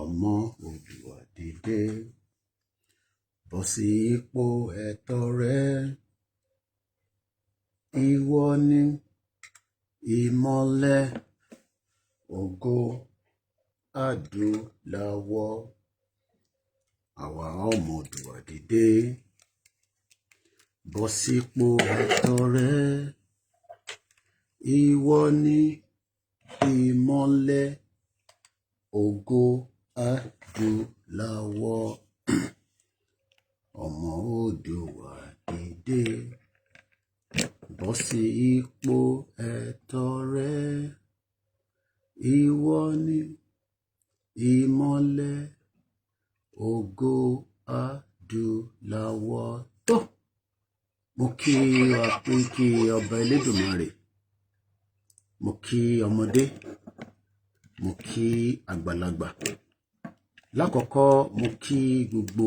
ọmọ Oòduà dìde, bọ́ sí ipò ẹ̀tọ́ rẹ. Ìwọ ni ìmọ́lẹ̀ ògo adúláwọ̀. Àwa ọmọ Oòduà dìde, bọ́ sípò ẹ̀tọ́ rẹ. Ìwọ ni ìmọ́lẹ̀ ògo adúláwọ̀. Ọmọ Oòduà dìde, bọ́ sí ipò ẹ̀tọ́ rẹ. Ìwọ ni ìmọ́lẹ̀ ògo adúláwọ̀. Tó, mo kí wa pé kí ọba Elédùmarè, mo kí ọmọdé, mo kí àgbàlagbà. Lákọ̀ọ́kọ́ mo kí gbogbo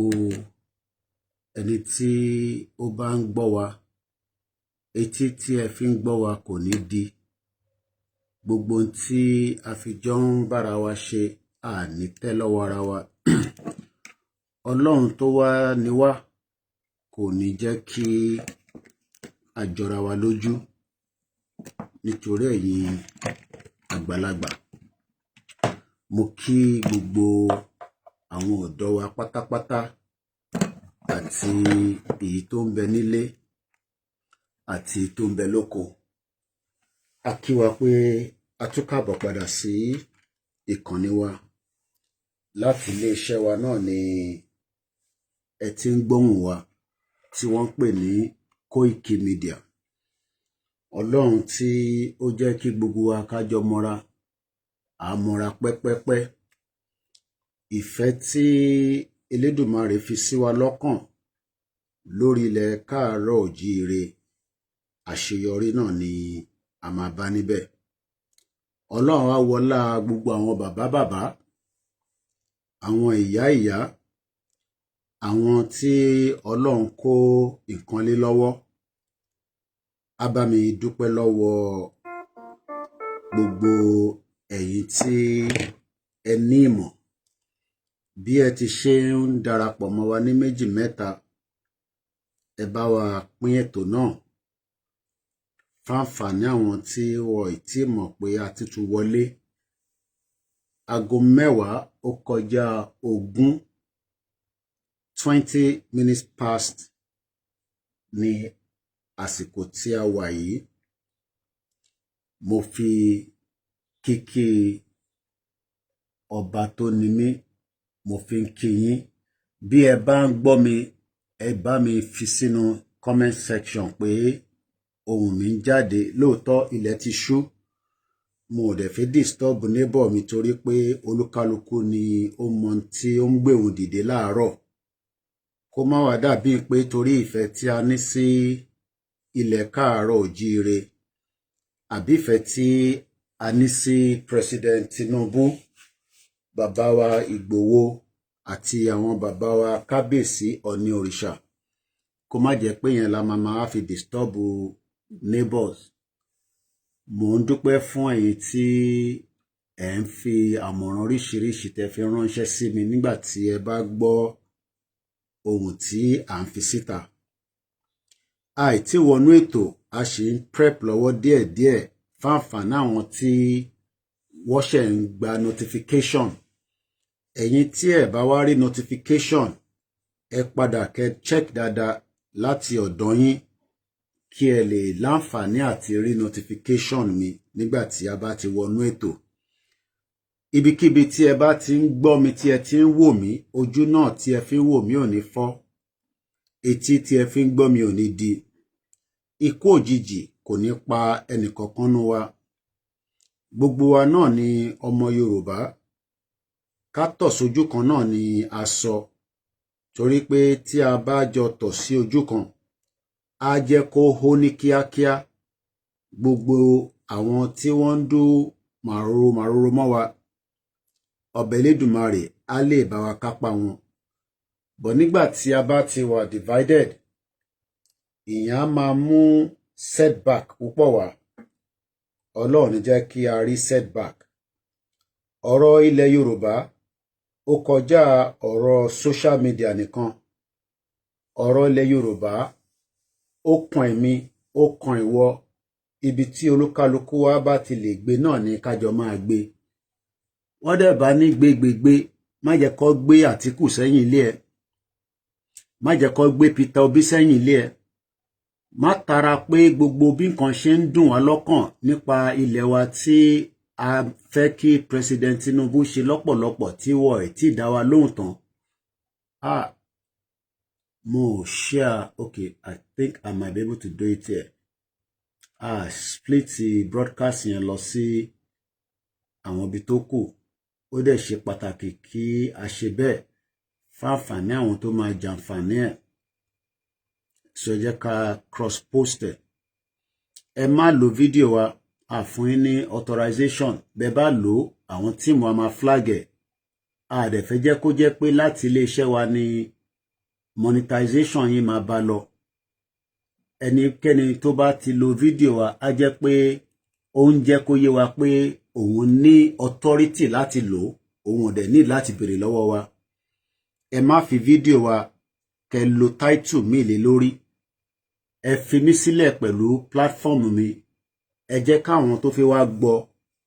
ẹni tí ó bá ń gbọ́ wa. Etí tí ẹ fi ń gbọ́ wa kò ní di. Gbogbo tí a fi jọ ń bára wa ṣe àní tẹ́ lọ́wọ́ ara wa. Ọlọ́run tó wá ni wá kò ní jẹ́ kí a jọra wa lójú nítorí ẹ̀yin àgbàlagbà. Mo kí gbogbo àwọn ọ̀dọ́ wa pátápátá àti èyí tó ń bẹ nílé àti tó ń bẹ lóko. A kí wa pé a tún káàbọ̀ padà sí ìkànnì wa. Láti iléeṣẹ́ wa náà ni ẹ ti ń gbóhùn wa tí wọ́n ń pè ní Koiki Media. Ọlọ́run tí ó jẹ́ kí gbogbo wa kájọ mọ́ra, àmọ́ra pẹ́pẹ́pẹ́. Ìfẹ́ tí Elédùmarè fi sí wa lọ́kàn lórí ilẹ̀ káàárọ̀ òjíire, àṣeyọrí náà ni a máa bá níbẹ̀. Ọlọ́run á wọlá gbogbo àwọn bàbá, àwọn ìyá, àwọn tí Ọlọ́run kó nǹkan lé lọ́wọ́. Á bá mi dúpẹ́ lọ́wọ́ gbogbo ẹ̀yin tí ẹ ní ìmọ̀. Bí ẹ ti ṣe ń darapọ̀ mọ́ wa ní méjì mẹ́ta, ẹ bá wa pín ètò náà fáǹfààní àwọn tí wọ́n ì tí mọ̀ pé a ti tún wọlé. Aago 10 ó kọjá 20 minutes past ní àsìkò tí a wà yìí. Mo fi kíkí ọba tó ni mí, mo fi ń kí yín. Bí ẹ bá ń gbọ́ mi, ẹ bá mi fi sínú comment section pé ohùn mi ń jáde. Lóòótọ́ ilẹ̀ ti ṣú. Mo ò dẹ̀ fẹ́ disturb neighbor mi torí pé olúkálukú ni ó mọ tí ó ń gbéhùn dìde láàárọ̀. Kó má wá dàbí pé torí ìfẹ́ tí a ní sí ilẹ̀ káàárọ̀ òjíire àbí ìfẹ́ tí a ní sí President Tinubus, bàbá wa Ìgbòho àti àwọn bàbá wa kábíyèsí Ọ̀ọ̀ni òrìṣà, kó má jẹ́ pé yẹn la máa fi disturb neighbors. Mo ń dúpẹ́ fún ẹ̀yin tí ẹ ń fi àmọ̀ràn oríṣiríṣi tẹ́ fi ránṣẹ́ sí mi nígbà tí ẹ bá gbọ́ ohun tí à ń fi síta. Àìtí wọnú ètò, a sì ń prep lọ́wọ́ díẹ̀díẹ̀ fáǹfààní àwọn tí wọ́n ṣẹ̀ ń gba notification. Ẹ̀yin tí ẹ bá wá rí notification, ẹ padà kẹ́ check dáadáa láti ọ̀dọ̀ yín kí ẹ lè láǹfààní àti rí notification mi nígbà tí a bá ti wọnú ètò. Ibikíbi tí ẹ bá ti ń gbọ́ mi, tí ẹ ti ń wò mí, ojú náà tí ẹ fi ń wò mí ò ní fọ́, etí tí ẹ fi ń gbọ́ mi ò ní di. Ikú òjijì kò ní pa ẹnìkankan nínú wa. Gbogbo wa náà ni ọmọ Yorùbá. Ká tọ̀ sójú kan náà ni a sọ, torí pé tí a bá jọ tọ̀ sí ojú kan, á jẹ́ kó hó ní kíákíá. Gbogbo àwọn tí wọ́n ń dú màrúrú mọ́ wa, ọba Elédùmarè á lè bá wa kápá wọn. Bọ̀ nígbà tí a bá ti wà divided, ìyẹn á máa mú setback púpọ̀ wá. Ọlọ́run ní jẹ́ kí a rí setback. Ọ̀rọ̀ ilẹ̀ Yorùbá ó kọjá ọ̀rọ̀ social media nìkan, ọ̀rọ̀ ilẹ̀ Yorùbá ó kan èmi ó kan ìwọ, ibi tí olúkálukú wa bá ti lè gbé náà ni kájọ máa gbé. Wọ́n dẹ̀ bá ní gbégbégbé, má jẹ́ kó gbé Àtíkù sẹ́yìn ilé ẹ̀, má jẹ́ kó gbé Peter Obi sẹ́yìn ilé ẹ̀, má tara pé gbogbo bí nǹkan ṣe ń dùn wá lọ́kàn nípa ilẹ̀ wa tí a fẹ́ kí President Tinubu ṣe lọ́pọ̀lọpọ̀ tí wọ́n ẹ̀ tí dá wa lóhùn tán. Mo share, okay, I think I might be able to do it here. Split broadcast yẹn lọ sí àwọn ibi tó kù. Ó dẹ̀ ṣe pàtàkì kí a ṣe bẹ́ẹ̀ fáǹfààní àwọn tó máa jàǹfààní ẹ̀. So jẹ́ ká cross post ẹ̀. Ẹ má lo fídíò wa, a fún yín ní authorization. Bẹ́ẹ̀ bá lò àwọn tíìmù wa máa flag ẹ̀. A dẹ̀ fẹ́ jẹ́ kó jẹ́ pé láti iléeṣẹ́ wa ni monetization yín máa bá lọ. Ẹnikẹ́ni tó bá ti lo fídíò wa á jẹ́ pé ó ń jẹ́ kó yé wa pé òun ní authority láti lò, òun ò dẹ̀ ní láti béèrè lọ́wọ́ wa. Ẹ má fi fídíò wa kẹ́ lo title mi lé lórí. Ẹ fi mí sílẹ̀ pẹ̀lú platform mi. Ẹ jẹ́ káwọn tó fi wá gbọ́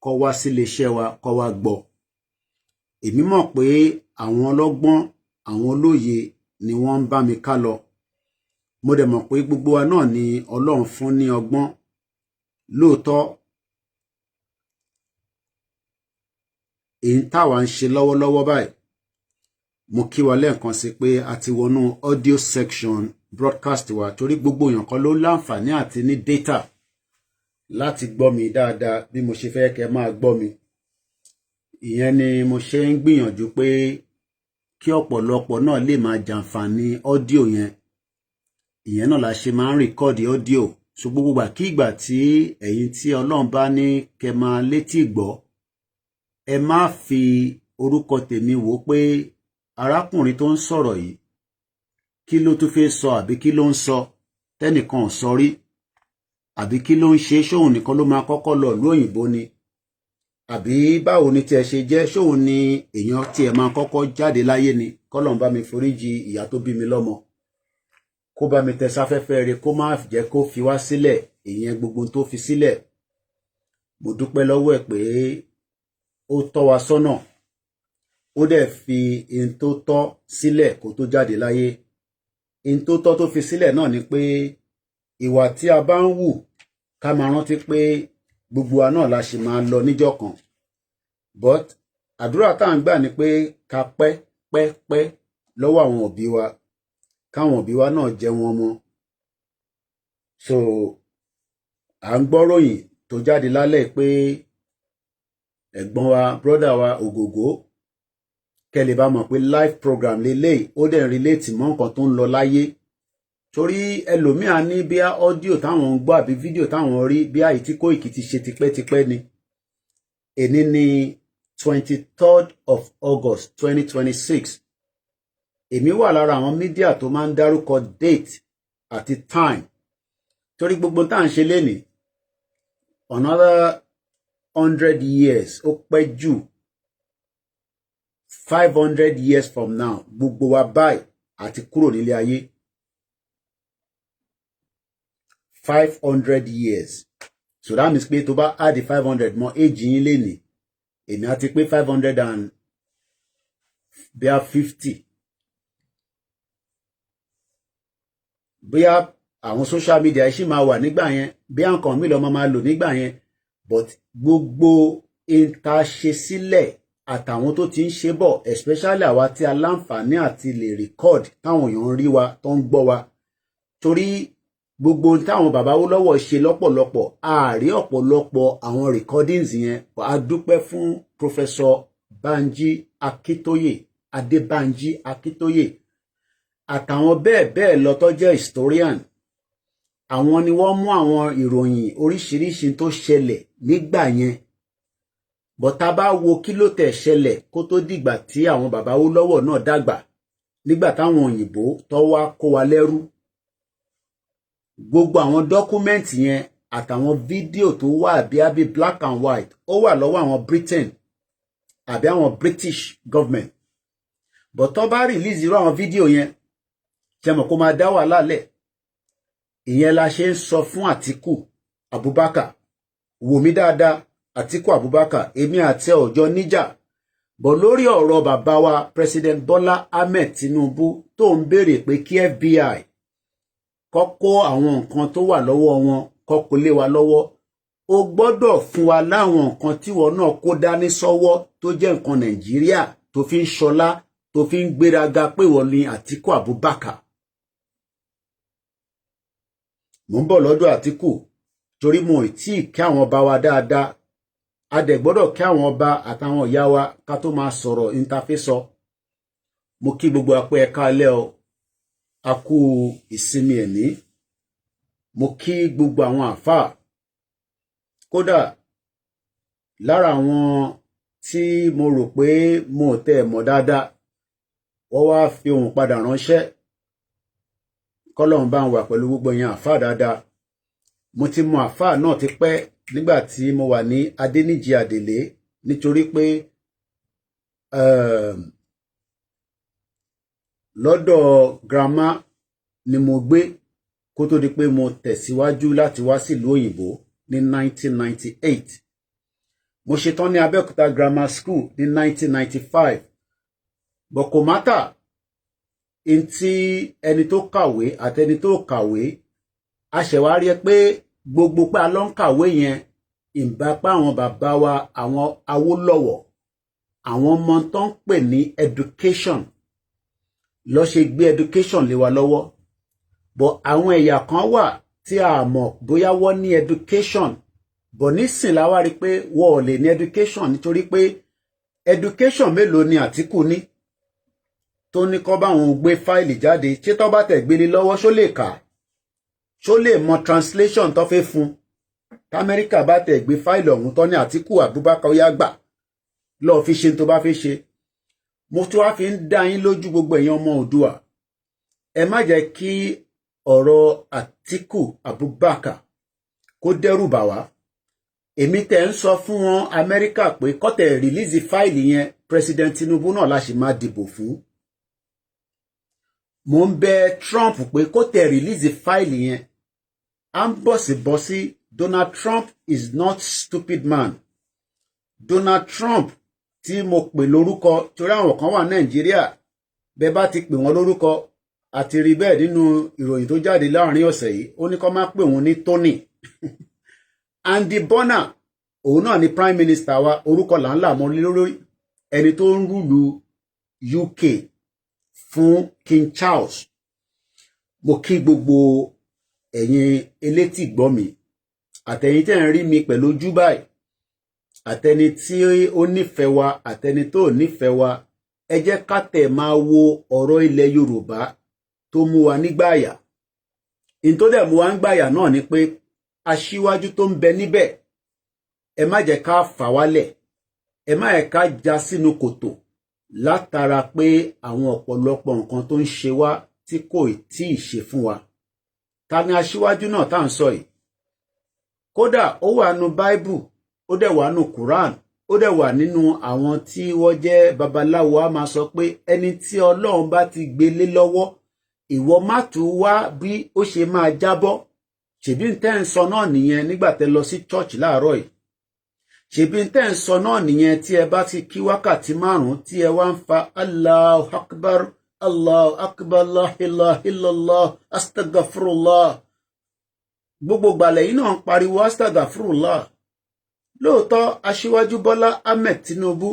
kó wá sí iléeṣẹ́ wa kó wá gbọ́. Èmi mọ̀ pé àwọn ọlọ́gbọ́n, àwọn olóye ni wọ́n ń bá mi ká lọ. Mo dẹ̀ mọ̀ pé gbogbo wa náà ni Ọlọ́run fún ní ọgbọ́n. Lóòótọ́, èyí táwa ń ṣe lọ́wọ́lọ́wọ́ báyìí, mo kí wa lẹ́ẹ̀kan sí pé a ti wọnú audio section broadcast wa torí gbogbo èèyàn kan ló láǹfààní àti ní data láti gbọ́ mi dáadáa bí mo ṣe fẹ́ kẹ́ máa gbọ́ mi. Ìyẹn ni mo ṣe ń gbìyànjú pé kí ọ̀pọ̀lọpọ̀ náà lè máa jàǹfààní audio yẹn. Ìyẹn náà la ṣe máa ń rìkọ́ọ̀dì audio. So gbogbo ìgbà kí ìgbà tí ẹ̀yin tí Ọlọ́run bá ní kẹ́ máa létí gbọ́, ẹ má fi orúkọ tèmi wò pé arákùnrin tó ń sọ̀rọ̀ yìí kí ló tún fẹ́ sọ àbí kí ló ń sọ tẹ́nìkan ò sọ rí, àbí kí ló ń ṣe, ṣóun nìkan ló máa kọ́kọ́ lọ ìlú òyìnbó ni, àbí báwo ni tí ẹ ṣe jẹ́, ṣóun ni èèyàn tí ẹ máa kọ́kọ́ jáde láyé ni. kọ́lọ́n bá mi foríjì ìyá tó bí mi lọ́mọ, kó bá mi tẹ sáfẹ́fẹ́ rẹ̀, kó má jẹ́ kó fi wá sílẹ̀, ìyẹn gbogbo tó fi sílẹ̀. Mo dúpẹ́ lọ́wọ́ ẹ̀ pé ó tọ́ wa sọ́nà, ó dẹ̀ fi in tó tọ́ sílẹ̀ kó tó jáde láyé. In tó tọ́ tó fi sílẹ̀ náà ni pé ìwà tí a bá ń wù ká máa rántí pé gbogbo wa náà la ṣe máa lọ níjọ́ kan. But àdúrà tá à ń gbà ni pé ká pẹ́ lọ́wọ́ àwọn òbí wa, káwọn òbí wa náà jẹ́ wọn mọ́. So à ń gbọ́ ròyìn tó jáde lálẹ́ pé ẹ̀gbọ́n wa, brother wa Ògògó, kẹ́lẹ̀ bá mọ̀ pé live program lélẹ́yìí, ó dẹ̀ relate mọ́ nǹkan tó ń lọ láyé. Torí ẹlòmíà ní bí audio táwọn ń gbọ́ àbí fídíò táwọn rí bí àyí tí Kóìkì ti ṣe tipẹ́tipẹ́ ni. Èní ni 23rd of August 2026. Èmi wà lára àwọn mídíà tó máa ń dárúkọ date àti time. Torí gbogbo tá à ń ṣe lénìí, another 100 years ó pẹ́ jù, 500 years from now, gbogbo wa báyìí àti kúrò nílé ayé. 500 years. So that means pé tó bá add 500 mọ́ age yín lénìí, èmi àti pé 550. Bóyá àwọn social media ṣì máa wà nígbà yẹn, bí nǹkan mi lọ máa lò nígbà yẹn, but gbogbo ìta ṣe sílẹ̀ àtàwọn tó ti ń ṣe bọ̀, especially àwa tí a láǹfààní àti lè record táwọn èèyàn ń rí wa tó ń gbọ́ wa. Torí gbogbo táwọn bàbá wo lọ́wọ́ ṣe lọ́pọ̀lọpọ̀, àárí ọ̀pọ̀lọpọ̀ àwọn recordings yẹn. A dúpẹ́ fún Professor Banji Akitoye, Adébánjí Akitoye, àtàwọn bẹ́ẹ̀ lọ tó jẹ́ historian. Àwọn ni wọ́n mú àwọn ìròyìn oríṣiríṣi tó ṣẹlẹ̀ nígbà yẹn. But tá bá wo kí ló tẹ̀ ṣẹlẹ̀ kó tó dìgbà tí àwọn bàbá wo lọ́wọ́ náà dàgbà, nígbà táwọn òyìnbó tó wá kó wa lẹ́rú. Gbogbo àwọn dọ́kúmẹ́ǹtì yẹn àtàwọn fídíò tó wà bí black and white ó wà lọ́wọ́ àwọn Britain àbí àwọn British government. but tó bá release irú àwọn fídíò yẹn ṣe mọ̀ kó máa dá wàhálà lẹ̀. Ìyẹn la ṣe ń sọ fún Atiku Abubakar, wò mí dáadáa, Atiku Abubakar, èmi àti ọjọ́ níjà bọ̀ lórí ọ̀rọ̀ bàbá wa President Bola Ahmed Tinubu tó ń béèrè pé kí FBI kó kó àwọn nǹkan tó wà lọ́wọ́ wọn kó kó lé wa lọ́wọ́. Ó gbọ́dọ̀ fún wa láwọn nǹkan tí wọn náà kó dání sọ́wọ́ tó jẹ́ nǹkan Nàìjíríà tó fi ń ṣọlá tó fi ń gbéraga pé wọ́n ní Atiku Abubakar. Mo ń bọ̀ lọ́dọ̀ Atiku torí mo tí kí àwọn ọba wa dáadáa. A dẹ̀ gbọ́dọ̀ kí àwọn ọba àtàwọn ìyá wa ká tó máa sọ̀rọ̀ ìntàfẹ́sọ. Mo kí gbogbo apẹ́ ẹ̀ka alẹ́ o, a kú ìsinmi ẹ̀ní. Mo kí gbogbo àwọn àfáà. Kódà lára àwọn tí mo rò pé mo tẹ́ mọ̀ dáadáa, wọ́n wá fi ohùn padà ránṣẹ́. Kọ́lọ́run bá ń wà pẹ̀lú gbogbo yẹn àfáà dáadáa. Mo ti mọ àfáà náà ti pẹ́ nígbà tí mo wà ní Adéníjì Àdèlé nítorí pé lọ́dọ̀ grandma ni mo gbé kó tó di pé mo tẹ̀síwájú láti wá sílùú òyìnbó ní 1998. Mo ṣetán ní Abẹ́òkúta Grammar School ní 1995. Bọ̀kọ̀mátà in tí ẹni tó kàwé àtẹni tó kàwé a ṣẹ̀wá rí pé gbogbo pé a lọ ń kàwé yẹn ìbápá àwọn bàbá wa àwọn Awólọ́wọ̀ àwọn ọmọ tó ń pè ní education ló ṣe gbé education lé wa lọ́wọ́. But àwọn ẹ̀yà kan wà tí a mọ̀ bóyá wọ́n ní education but nísìn la wá rí pé wọ́n ò lè ní education nítorí pé education mélòó ni Àtíkù ní tó ní kó bá wọn gbé fáìlì jáde ṣé tó bá tẹ̀ gbélé lọ́wọ́ ṣó lè kà ṣó lè mọ translation tó fẹ́ fún t'Amẹ́ríkà bá tẹ̀ gbé fáìlì ọ̀hún tó ní Àtíkù Abubakar ó yá gbà lọ́ọ́ fi ṣe tó bá fẹ́ ṣe. Mo tún wá fi ń dá yín lójú gbogbo èèyàn ọmọ Oòduà, ẹ má jẹ́ kí ọ̀rọ̀ Atiku Abubakar kó dẹ́rù bà wá. Èmi tẹ̀ ń sọ fún wọn Amẹ́ríkà pé kọ́tẹ̀ rìlíìsì fáìlì yẹn President Tinubu náà la ṣì máa dìbò fún. Mo ń bẹ Trump pé kọ́tẹ̀ rìlíìsì fáìlì yẹn. À ń bọ̀sibọ́sí Donald Trump is not stupid man. Donald Trump tí mo pè lórúkọ torí àwọn kan wà Nàìjíríà bẹ́ẹ̀ bá ti pè wọ́n lórúkọ àti rí bẹ́ẹ̀ nínú ìròyìn tó jáde láàrin ọ̀sẹ̀ yìí ó ní kó má pè wọ́n ní Tony Andy Bonner òun náà ni prime minister wa orúkọ là ń là mọ́ lórí ẹni tó ń rúlu UK fún King Charles. Mo kí gbogbo ẹ̀yin elétí gbọ́ mi àtẹ̀yin tẹ́ ń rí mi pẹ̀lú ojú báyìí àtẹni tí ó nífẹ̀ẹ́ wa àtẹni tó nífẹ̀ẹ́ wa ẹ jẹ́ ká tẹ̀ máa wo ọ̀rọ̀ ilẹ̀ Yorùbá tó mú wa nígbàyà. In tó dẹ̀ mú wa nígbàyà náà ni pé aṣíwájú tó ń bẹ níbẹ̀ ẹ má jẹ́ ká fà wálẹ̀, ẹ má jẹ́ ká já sínú kòtò látara pé àwọn ọ̀pọ̀lọpọ̀ nǹkan tó ń ṣe wá tí kò tí ì ṣe fún wa. Ta ni aṣíwájú náà tá à ń sọ yìí? Kódà ó wà nínú Bible, ó dẹ̀ wà nínú Quran, ó dẹ̀ wà nínú àwọn tí wọ́n jẹ́ babaláwo á máa sọ pé ẹni tí Ọlọ́run bá ti gbélé lọ́wọ́ ìwọ má tún wá bí ó ṣe máa jábọ́. Ṣèbí ń tẹ́ ń sọ náà nìyẹn nígbà tẹ́ lọ sí church láàárọ̀ yìí. Ṣèbí ń tẹ́ ń sọ náà nìyẹn tí ẹ bá ti kí wákàtí 5 tí ẹ wá ń fa Allahu Akbar Allahu Akbar la ilaha illallah astaghfirullah. Gbogbo gbàlẹ̀ yìí náà ń pariwo astaghfirullah. Lóòótọ́ aṣíwájú Bọ́lá Ahmed Tinubu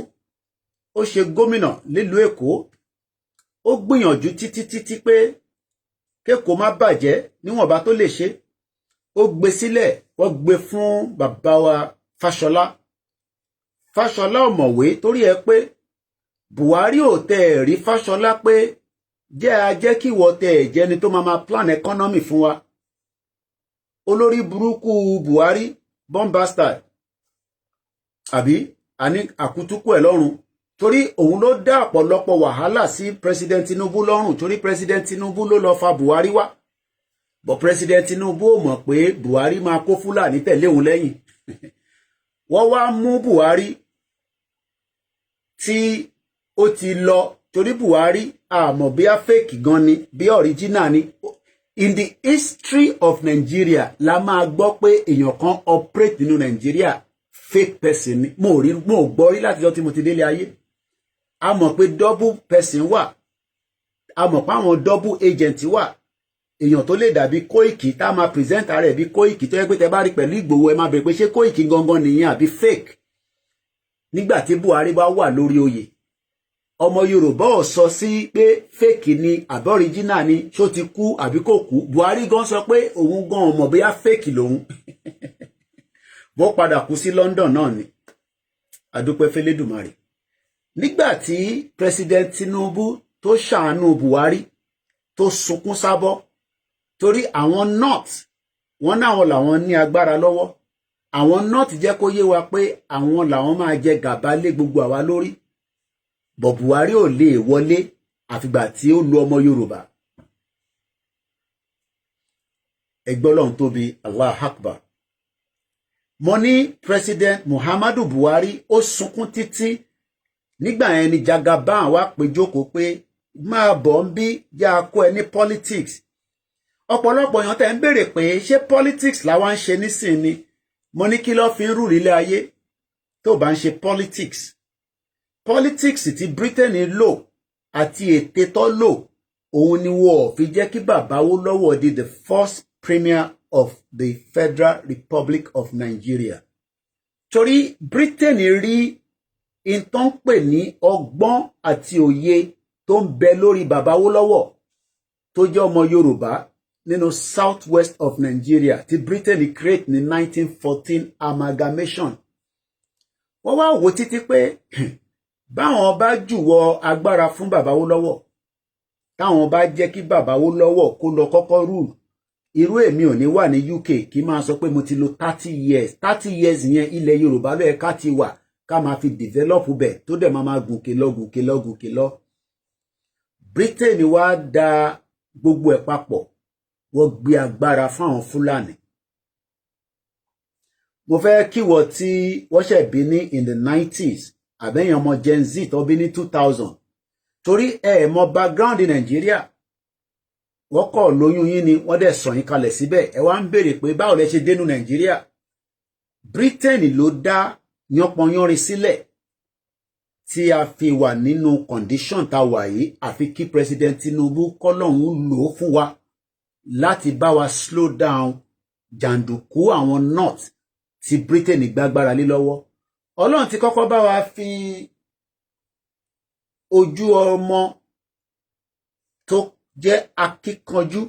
ó ṣe gómìnà nílùú Èkó, ó gbìyànjú títí pé k'Èkó má bàjẹ́ níwọ̀nba tó lè ṣe. Ó gbé sílẹ̀, wọ́n gbé fún bàbá wa Fáṣọlá. Fáṣọlá ọ̀mọ̀wé torí ẹ pé Buhari ò tẹ̀ rí Fáṣọlá pé jẹ́ kí ìwọ tẹ̀ jẹ́ni tó máa plan economy fún wa. Olórí burúkú Buhari bomb bastard àbí àní àkútúkú ẹ̀ lọ́rùn torí òun ló dá ọ̀pọ̀lọpọ̀ wàhálà sí President Tinubu lọ́rùn torí President Tinubu ló lọ fa Buhari wá. But President Tinubu ò mọ̀ pé Buhari máa kó Fúlàní tẹ̀lé òun lẹ́yìn. Wọ́n wá mú Buhari tí ó ti lọ torí Buhari àmọ́ bí a fake gan ni bí original ni. In the history of Nigeria la máa gbọ́ pé èèyàn kan operate nínú Nigeria fake person ni. Mo gbọ́ rí láti ọjọ́ tí mo ti délé ayé. A mọ̀ pé double person wà, a mọ̀ pé àwọn double agent wà. Èèyàn tó lè dàbí Koiki tá máa present ara ẹ̀ bí Koiki tó yẹ pé tẹ bá rí pẹ̀lú Ìgbòho ẹ máa bèrè pé ṣé Koiki gangan nìyẹn àbí fake. Nígbà tí Buhari bá wà lórí oyè, ọmọ Yorùbá ò sọ sí pé fake ni àbí original ni, ṣó ti kú àbí kò kú. Buhari gan sọ pé òun gan ò mọ̀ bóyá fake lòun. Bó padà kú sí London náà ni. Adúpẹ́ f'Elédùmarè. Nígbà tí President Tinubu tó ṣàánú Buhari tó sunkún sábọ́ torí àwọn north wọ́n náwọn làwọn ní agbára lọ́wọ́. Àwọn north jẹ́ kó yé wa pé àwọn làwọn máa jẹ gàba lé gbogbo àwa lórí. Bọ̀ Buhari ò lè wọlé àfìgbà tí ó lu ọmọ Yorùbá. Ẹgbẹ́ Ọlọ́run tóbi, Allah Akbar. Mo ní President Muhammadu Buhari ó sunkún títí. Nígbà yẹn ni Jagaban wá pé jókòó pé máa bọ̀ ń bí yá kó ẹ ní politics. Ọ̀pọ̀lọpọ̀ èèyàn tẹ́ ń béèrè pé ṣé politics làwa ń ṣe nísìnyí. Mo ní kí ló fi ń rú nílé ayé tó bá ń ṣe politics. Politics tí Britain lò àti ète tó lò òun ni wọ́n fi jẹ́ kí bàbá Awólọ́wọ̀ di the first premier of the Federal Republic of Nigeria. Torí Britain rí ìtàn pè ní ọgbọ́n àti òye tó ń bẹ lórí bàbá Awólọ́wọ̀ tó jẹ́ ọmọ Yorùbá nínú south west of Nigeria tí Britain create ní 1914 amalgamation. Wọ́n wá wò títí pé báwọn bá jùwọ́ agbára fún bàbá Awólọ́wọ̀, táwọn bá jẹ́ kí bàbá Awólọ́wọ̀ kó lọ kọ́kọ́ rule, irú èmi ò ní wà ní UK kí máa sọ pé mo ti lò 30 years 30 years yẹn ilẹ̀ Yorùbá ló yẹ ká ti wà ká máa fi develop bẹ̀ tó dẹ̀ máa gùnkè lọ. Britain wá da gbogbo ẹ̀ papọ̀, wọ́n gbé agbára fáwọn Fúlàní. Mo fẹ́ kíwọ tí wọ́n ṣẹ̀ bí ní in the 90s àbẹ́yìn ọmọ Gen Z tó bí ní 2000 torí mọ background in Nigeria. Wọ́n kọ̀ lóyún yín ni wọ́n dẹ̀ sọ yín kalẹ̀ síbẹ̀. Ẹ wá ń béèrè pé báwo lẹ ṣe dénú Nigeria. Britain ló dá yánpọnyánrin sílẹ̀ tí a fi wà nínú condition tá wà yìí. Àfi kí President Tinubu kọ́lọ́hún lò ó fún wa láti bá wa slow down jàǹdùkú àwọn north tí Britain gbágbára lé lọ́wọ́. Ọlọ́run ti kọ́kọ́ bá wa fi ojú ọmọ tó jẹ́ akíkanjú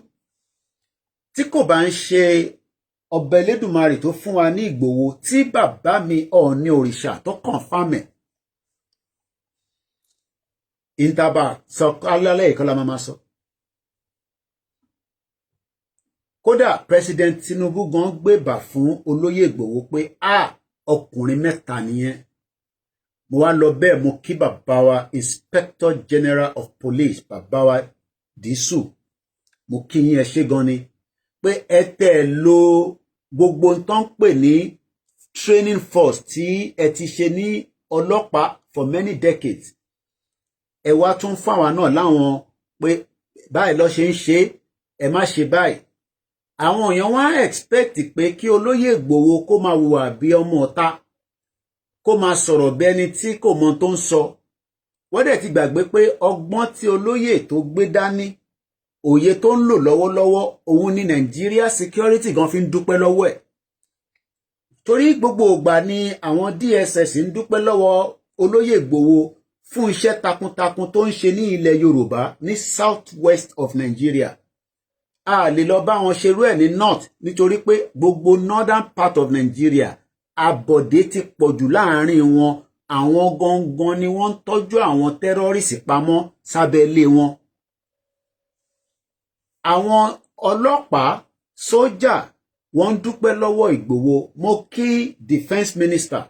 tí kò bá ń ṣe ọba Elédùmarè tó fún wa ní Ìgbòho tí bàbá mi Ọọ̀ni òrìṣà tó confirm ẹ̀. Ìntàbà sọ alálẹ̀ ìkọlá máa sọ. Kódà President Tinubu gan gbébà fún olóyè Ìgbòho pé ọkùnrin mẹ́ta nìyẹn. Mo wá lọ bẹ́ẹ̀ mo kí bàbá wa Inspector General of Police bàbá wa Dísù. Mo kí yín ẹ ṣé gan ni pé ẹ tẹ̀ lo gbogbo tán pè ní training force tí ẹ ti ṣe ní ọlọ́pàá for many decades. Ẹ wá tún fáwọn náà láwọn pé báyìí ló ṣe ń ṣe, ẹ má ṣe báyìí. Àwọn èèyàn wá expect pé kí olóyè Ìgbòho kó máa hùwà bí ọmọ ọ̀tá, kó máa sọ̀rọ̀ bí ẹni tí kò mọ tó ń sọ. Wọ́n dẹ̀ ti gbàgbé pé ọgbọ́n tí olóyè tó gbé dání, òye tó ń lò lọ́wọ́lọ́wọ́, òun ni Nigeria security gan fi ń dúpẹ́ lọ́wọ́ ẹ̀. Torí gbogbo ìgbà ni àwọn DSS ń dúpẹ́ lọ́wọ́ olóyè Ìgbòho fún iṣẹ́ takuntakun tó ń ṣe ní ilẹ̀ Yorùbá ní south west of Nigeria. A lè lọ bá wọn ṣerú ẹ̀ ní north nítorí pé gbogbo northern part of Nigeria àbọ̀dé ti pọ̀jù láàrin wọn. Àwọn gangan ni wọ́n ń tọ́jú àwọn terrorist pamọ́ sábẹ́ ilé wọn. Àwọn ọlọ́pàá, sójà, wọ́n ń dúpẹ́ lọ́wọ́ Ìgbòho. Mo kí defense minister.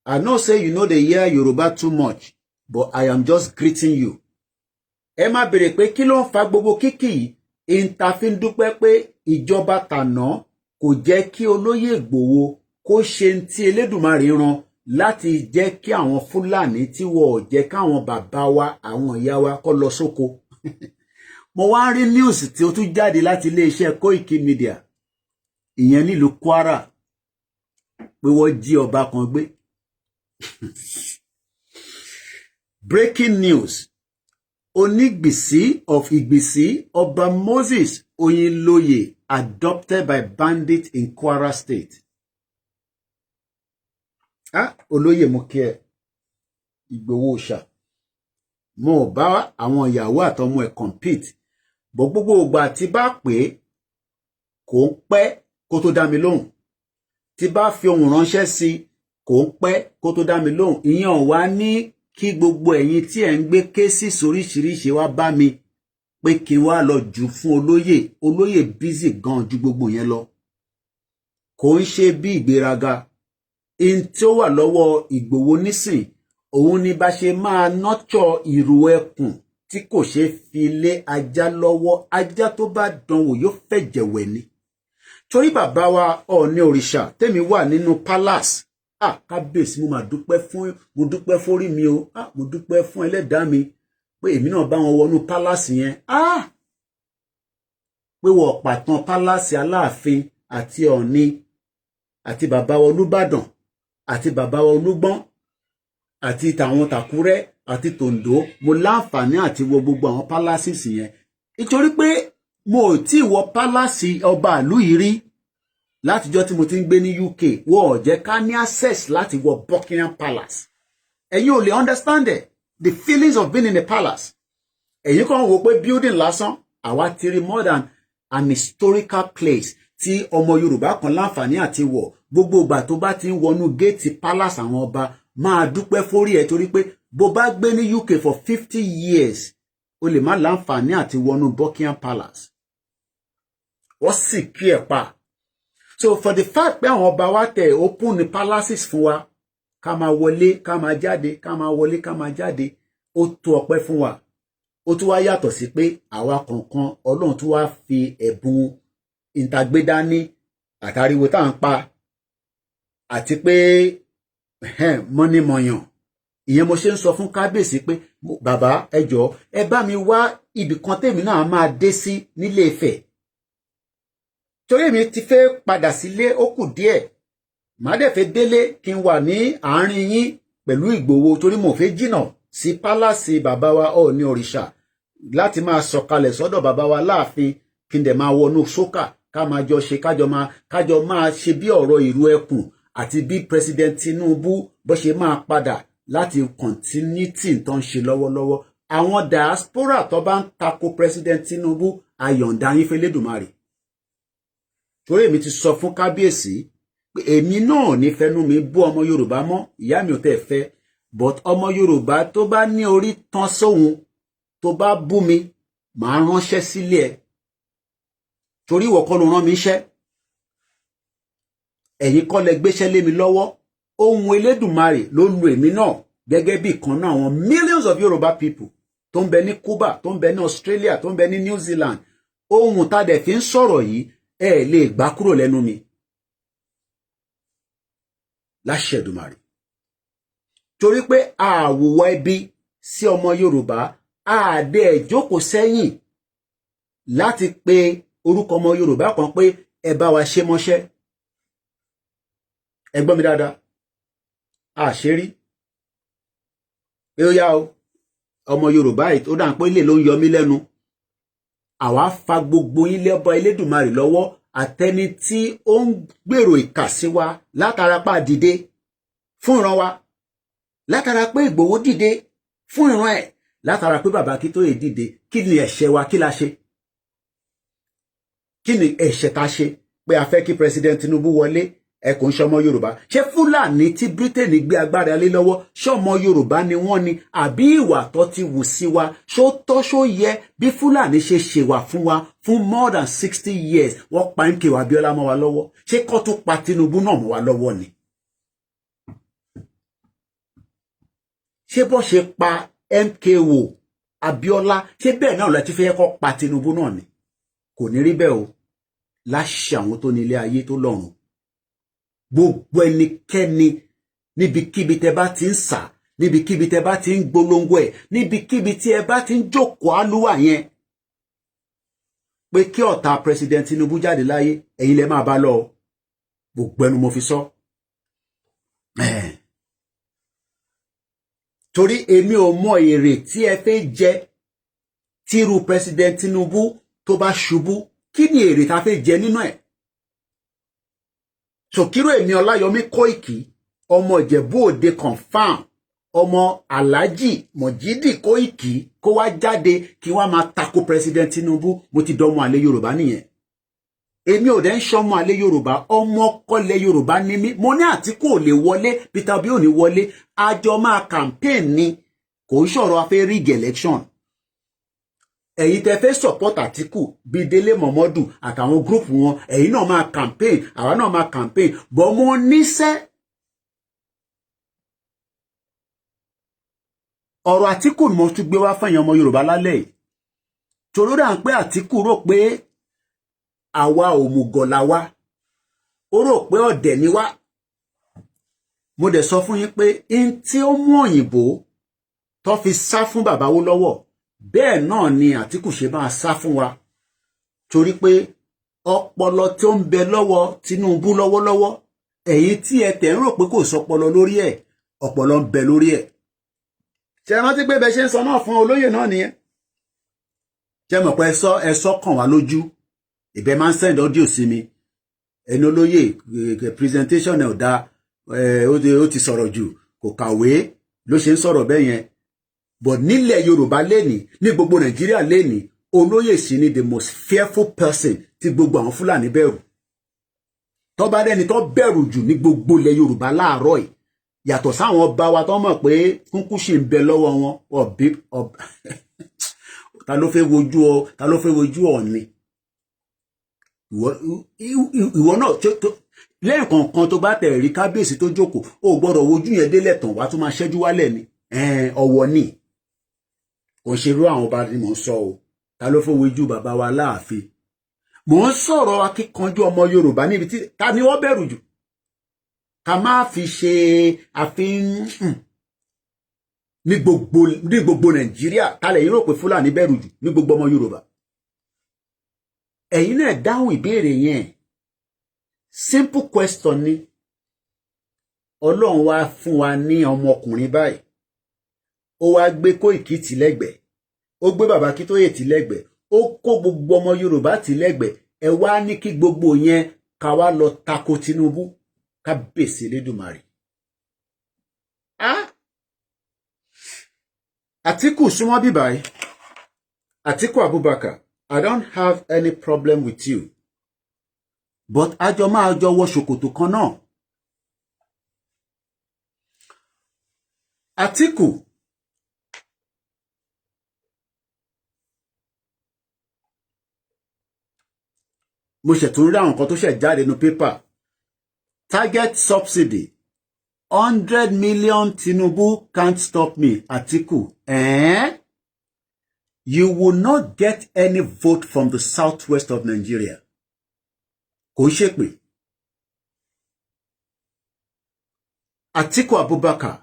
I know say you know they hear Yoruba too much, but I am just greeting you. Ẹ má béèrè pé kí ló ń fa gbogbo kíkì yìí. Ìntàfin dúpẹ́ pé ìjọba tàná kò jẹ́ kí olóyè Ìgbòho kó ṣe tí Elédùmarè rán láti jẹ́ kí àwọn Fúlàní tí wọ́n jẹ́ káwọn bàbá wa àwọn ìyá wa kó lọ sóko. Mo wá rí news tí ó tún jáde láti iléeṣẹ́ Koiki Media ìyẹn nílùú Kwara pé wọ́n jí ọba kan gbé. Breaking news. Onígbìsí of Ìgbìsí Ọba Moses Oyinlóye adopted by bandits in Kwara State. Olóyè mo kí ẹ Ìgbòho ṣá. Mo bá àwọn ìyàwó àtọmọ ẹ̀ compete bó gbogbo ìgbà tí bá pè kò ń pẹ́ kó tó dá mi lóhùn, tí bá fi ohùn ránṣẹ́ sí kò ń pẹ́ kó tó dá mi lóhùn. Ìyẹn wá ní kí gbogbo ẹ̀yin tí ẹ̀ ń gbé cases oríṣiríṣi wá bá mi pé kí wá lọ jù fún olóyè busy gan ju gbogbo yẹn lọ. Kò ń ṣe bí ìgbéraga in tí ó wà lọ́wọ́ Ìgbòho nísìn òun ni bá ṣe máa nọ́tọ̀ ìrù ẹkùn tí kò ṣe fi lé ajá lọ́wọ́. Ajá tó bá dánwò yóò fẹ̀jẹ̀ wẹ̀ ni. Torí bàbá wa Ọọ̀ni òrìṣà tèmi wà nínú palace. Kábíyèsí mo dúpẹ́ fórí mi o. Mo dúpẹ́ fún ẹlẹ́dàá mi pé èmi náà bá wọn wọnú palace yẹn. Pé wọ́n pàtàn palace Aláàfin àti Ọọ̀ni àti bàbá wa Olúbàdàn àti bàbá wa Olúgbọ́n àti tàwọn Tàkúrẹ́ àti Tòǹdó. Mo láǹfààní àti wọ gbogbo àwọn palaces yẹn nítorí pé mo ò tí wọ palace ọba ìlú yìí rí látijọ́ tí mo ti ń gbé ní UK. Wọ́n ò jẹ́ ká ní access láti wọ Buckingham Palace. Ẹ̀yin ò lè understand the feelings of being in a palace. Ẹ̀yin kàn wò pé building lásán àwa ti rí more than an historical place tí ọmọ Yorùbá kan láǹfààní àti wọ̀. Gbogbo ìgbà tó bá ti ń wọnú gate palace àwọn ọba máa dúpẹ́ fórí ẹ̀ torí pé bó bá gbé ní UK for 50 years o lè má láǹfààní àti wọnú Buckingham Palace. Wọ́n sì kí ẹ̀ pa. So for the fact pé àwọn ọba wa tẹ̀ open the palaces fún wa ká máa wọlé ká máa jáde ká máa wọlé ká máa jáde ó tó ọpẹ́ fún wa. Ó tún wá yàtọ̀ sí pé àwa kọ̀ọ̀kan Ọlọ́run tún wá fi ẹ̀bùn ìtagbédání àtàríwo tá à ń pa àti pé mọ́nímọ̀yàn. Ìyẹn mo ṣe ń sọ fún kábíyèsí pé bàbá ẹ jọ̀ọ́ ẹ bá mi wá ibì kan tèmi náà máa dé sí nílé Ifẹ̀. Torí mi ti fẹ́ padà sílé ó kù díẹ̀. Màá dẹ̀ fẹ́ délé kí n wà ní àárín yín pẹ̀lú Ìgbòho torí mo fẹ́ jìnnà sí pálásì bàbá wa Ọọ̀ni òrìṣà láti máa sọ̀kalẹ̀ sọ́dọ̀ bàbá wa láàfin kí n dẹ̀ máa wọnú sókà ká máa jọ ṣe kájọ máa ṣe bí ọ̀rọ̀ ìrú ẹkùn àti bí President Tinubus bó ṣe máa padà láti continuity tó ń ṣe lọ́wọ́lọ́wọ́. Àwọn diaspora tó bá ń tako President Tinubus ayọ̀ǹda yín f'Elédùmarè. Torí èmi ti sọ fún kábíyèsí pé èmi náà ní fẹnu mi bú ọmọ Yorùbá mọ́, ìyá mi ò tẹ́ fẹ́, but ọmọ Yorùbá tó bá ní orí tán sóhun tó bá bú mi màá ránṣẹ́ sílé ẹ̀ torí ìwọ kọ́ ló rán mi iṣẹ́, ẹ̀yin kọ́ lẹ gbéṣẹ́ lé mi lọ́wọ́. Ohun Elédùmarè ló lu èmi náà gẹ́gẹ́ bí ìkan náà àwọn millions of Yorùbá people tó ń bẹ ní Cuba, tó ń bẹ ní Australia, tó ń bẹ ní New Zealand. Ohun tá dẹ̀ fi ń sọ̀rọ̀ yìí ẹ lè gbà kúrò lẹ́nu mi láṣẹ Èdùmàrè. Torí pé àwòwọ́ ẹbí sí ọmọ Yorùbá àdé ìjókòó sẹ́yìn láti pe orúkọ ọmọ Yorùbá kan pé ẹ bá wa ṣe mọ́ṣẹ́. Ẹ gbọ́ mi dáadáa. Àṣírí pé ó yá o ọmọ Yorùbá yìí tó dà ń pé ilé ló ń yọ mí lẹ́nu. Àwa fa gbogbo yín lẹ́bọ Elédùmarè lọ́wọ́ àtẹni tí ó ń gbèrò ìkà sí wa látara pa dìde fún ìran wa, látara pé Ìgbòho dìde fún ìran ẹ̀, látara pé bàbá Akíntóyè dìde. Kí ni ẹ̀ṣẹ̀ wa? Kí la ṣe? Kí ni ẹ̀ṣẹ̀ ta ṣe pé a fẹ́ kí President Tinubu wọlé? Ẹ kò ń ṣọmọ Yorùbá. Ṣé Fúlàní tí Britain gbé agbára lé lọ́wọ́ ṣọmọ Yorùbá ni wọ́n ni àbí ìwà tó ti wù sí wa ṣó tọ́ ṣó yẹ bí Fúlàní ṣe ṣèwà fún wa fún more than 60 years? Wọ́n pa MKO Abíọ́lá mọ́ wa lọ́wọ́, ṣé kó tún pa Tinubu náà mọ́ wa lọ́wọ́ ni? Ṣé bó ṣe pa MKO Abíọ́lá ṣé bẹ́ẹ̀ náà lọ ti fẹ́ kó pa Tinubu náà ni? Kò ní rí bẹ́ẹ̀ o láṣẹ àwọn tó ní ilé ayé tó lọ́run. Gbogbo ẹnikẹ́ni níbikíbi tẹ́ bá ti ń sà, níbikíbi tẹ́ bá ti ń gbólóńgó ẹ̀, níbikíbi tí ẹ bá ti ń jókòó àlùwà yẹn pé kí ọ̀tá president Tinubu jáde láyé, ẹ̀yin lẹ máa bá lọ. Gbogbo ẹnu mo fi sọ. Torí èmi ò mọ èrè tí ẹ fẹ́ jẹ tíru president Tinubu tó bá ṣubú. Kí ni èrè tá fẹ́ jẹ nínú ẹ̀? So kíró èmi Ọláyọmí Kóìkì, ọmọ Ìjẹ̀bú Òde confam, ọmọ Alhaji Mojidi Kóìkì, kó wá jáde kí wá máa tako president Tinubu. Mo ti dọmọ àlè Yorùbá nìyẹn. Èmi ò dẹ̀ ń ṣọmọ àlè Yorùbá, ọmọ kọ́lẹ̀ Yorùbá ní mí. Mo ní Àtíkù ò lè wọlé, Peter Obi ò ní wọlé, àjọ máa campaign ni, kò ń ṣọ̀rọ̀ afẹ́ rig election. Ẹ̀yin tẹ́ fẹ́ support Àtíkù bí Délé Mọ̀mọ́dù àtàwọn group wọn, ẹ̀yin náà máa campaign, àwa náà máa campaign, bọ́ mo níṣẹ́. Ọ̀rọ̀ Àtíkù ni mo tún gbé wá fún ẹ̀yin ọmọ Yorùbá lálẹ́ yìí. Torí rà ń pé Àtíkù rò pé àwa òmùgọ̀ la wá, ó rò pé ọ̀dẹ̀ ni wá. Mo dẹ̀ sọ fún yín pé in tí ó mú òyìnbó tó fi sá fún bàbá Awólọ́wọ̀, bẹ́ẹ̀ náà ni Àtíkù ṣe máa sá fún wa. Torí pé ọpọlọ tí ó ń bẹ lọ́wọ́ Tinubu lọ́wọ́lọ́wọ́, ẹ̀yin tí ẹ tẹ̀ ń rò pé kò sọpọlọ lórí ẹ̀, ọpọlọ ń bẹ lórí ẹ̀. Ṣé rántí pé bẹ ṣe ń sọ náà fún olóyè náà nìyẹn? Ṣé mọ̀ pé ẹ sọ kàn wá lójú? Ìbẹ́ máa ń send audio sí mi. Ẹni olóyè presentation ẹ̀ ò dá, ó ti sọ̀rọ̀ jù, kò kàwé ló ṣe ń sọ̀rọ̀ bẹ́ẹ̀ yẹn. But nílẹ̀ Yorùbá lénìí, ní gbogbo Nàìjíríà lénìí, olóyè sì ni the most fearful person tí gbogbo àwọn Fúlàní bẹ̀rù. Tó bá dẹ́ni tó bẹ̀rù jù ní gbogbo ilẹ̀ Yorùbá láàárọ̀ yìí, yàtọ̀ sáwọn ọba wa tó mọ̀ pé kúnkún ṣì ń bẹ lọ́wọ́ wọn, ta ló fẹ́ wojú Ọọ̀ni? Ìwọ náà lẹ́ẹ̀kọ̀ọ̀kan tó bá tẹ̀ rí kábíyèsí tó jókòó, ó gbọ́dọ̀ wojú yẹn délẹ̀ tán wá tún máa ṣẹ́jú wálẹ̀ ni. Ọ̀wọ̀ ni kò ṣe irú àwọn ọba ni mò ń sọ o. Ta ló fẹ́ wojú bàbá wa láàfin? Mò ń sọ̀rọ̀ akíkanjú ọmọ Yorùbá níbi tí ta ni wọ́n bẹ̀rù jù. Ká má fi ṣe àfihàn ní gbogbo Nàìjíríà, ta lẹ̀yin rò pé Fúlàní bẹ̀rù jù ní gbogbo ọmọ Yorùbá? Ẹ̀yin náà dáhùn ìbéèrè yẹn. Simple question ni. Ọlọ́run wá fún wa ní ọmọkùnrin báyìí. Ó wá gbé Kóìkì tì lẹ́gbẹ̀ẹ́. Ó gbé bàbá Akíntóyè tì lẹ́gbẹ̀ẹ́. Ó kó gbogbo ọmọ Yorùbá tì lẹ́gbẹ̀ẹ́. Ẹ wá ní kí gbogbo yẹn ká wá lọ tako Tinubu. Kábíyèsí Elédùmarè. Àtíkù súnmọ́ bíbáyìí. Atiku Abubakar, I don't have any problem with you. But àjọ máa jọ wọ ṣòkòtò kan náà. Atiku mo ṣètún rí àwọn nǹkan tó ṣẹ̀ jáde nínú pépà. Target subsidy 100 million Tinubu can't stop me. Atiku, you will not get any vote from the southwest of Nigeria. Kò ṣe pé. Atiku Abubakar,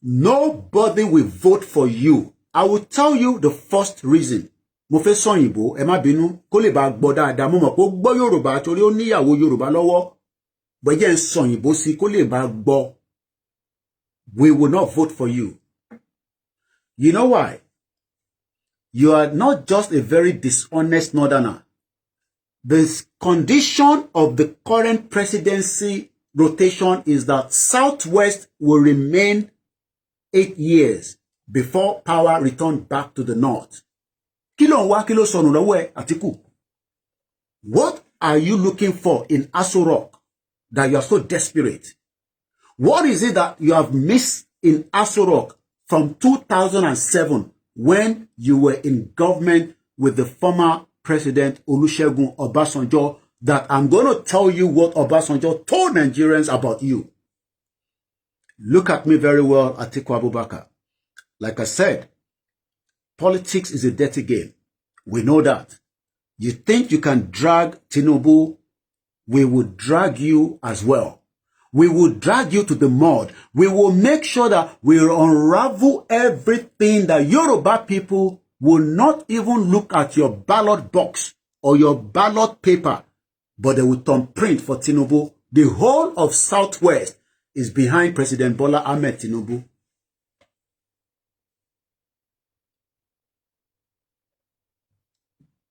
nobody will vote for you. I will tell you the first reason. Mo fẹ́ sọ Òyìnbó, ẹ má bínú, kó lè bá gbọ́ dáadáa. Mo mọ̀ pé ó gbọ́ Yorùbá torí ó níyàwó Yorùbá lọ́wọ́. Bọ́jẹ́ ń sọ Òyìnbó sí kó lè bá gbọ́. We will not vote for you. You know why? You are not just a very dishonest northerner. The condition of the current presidency rotation is that Southwest will remain 8 years before power returns back to the North. Kí ló ń wá, kí ló sọnù lọ́wọ́ ẹ, Atiku? What are you looking for in Aso Rock that you are so desperate? What is it that you have missed in Aso Rock from 2007 when you were in government with the former President Olusegun Obasanjo, that I'm going to tell you what Obasanjo told Nigerians about you? Look at me very well, Atiku Abubakar. Like I said, politics is a dirty game. We know that. You think you can drag Tinubu, we will drag you as well. We will drag you to the mud. We will make sure that we unravel everything that Yoruba people will not even look at your ballot box or your ballot paper, but they will thumbprint for Tinubu. The whole of Southwest is behind President Bola Ahmed Tinubu.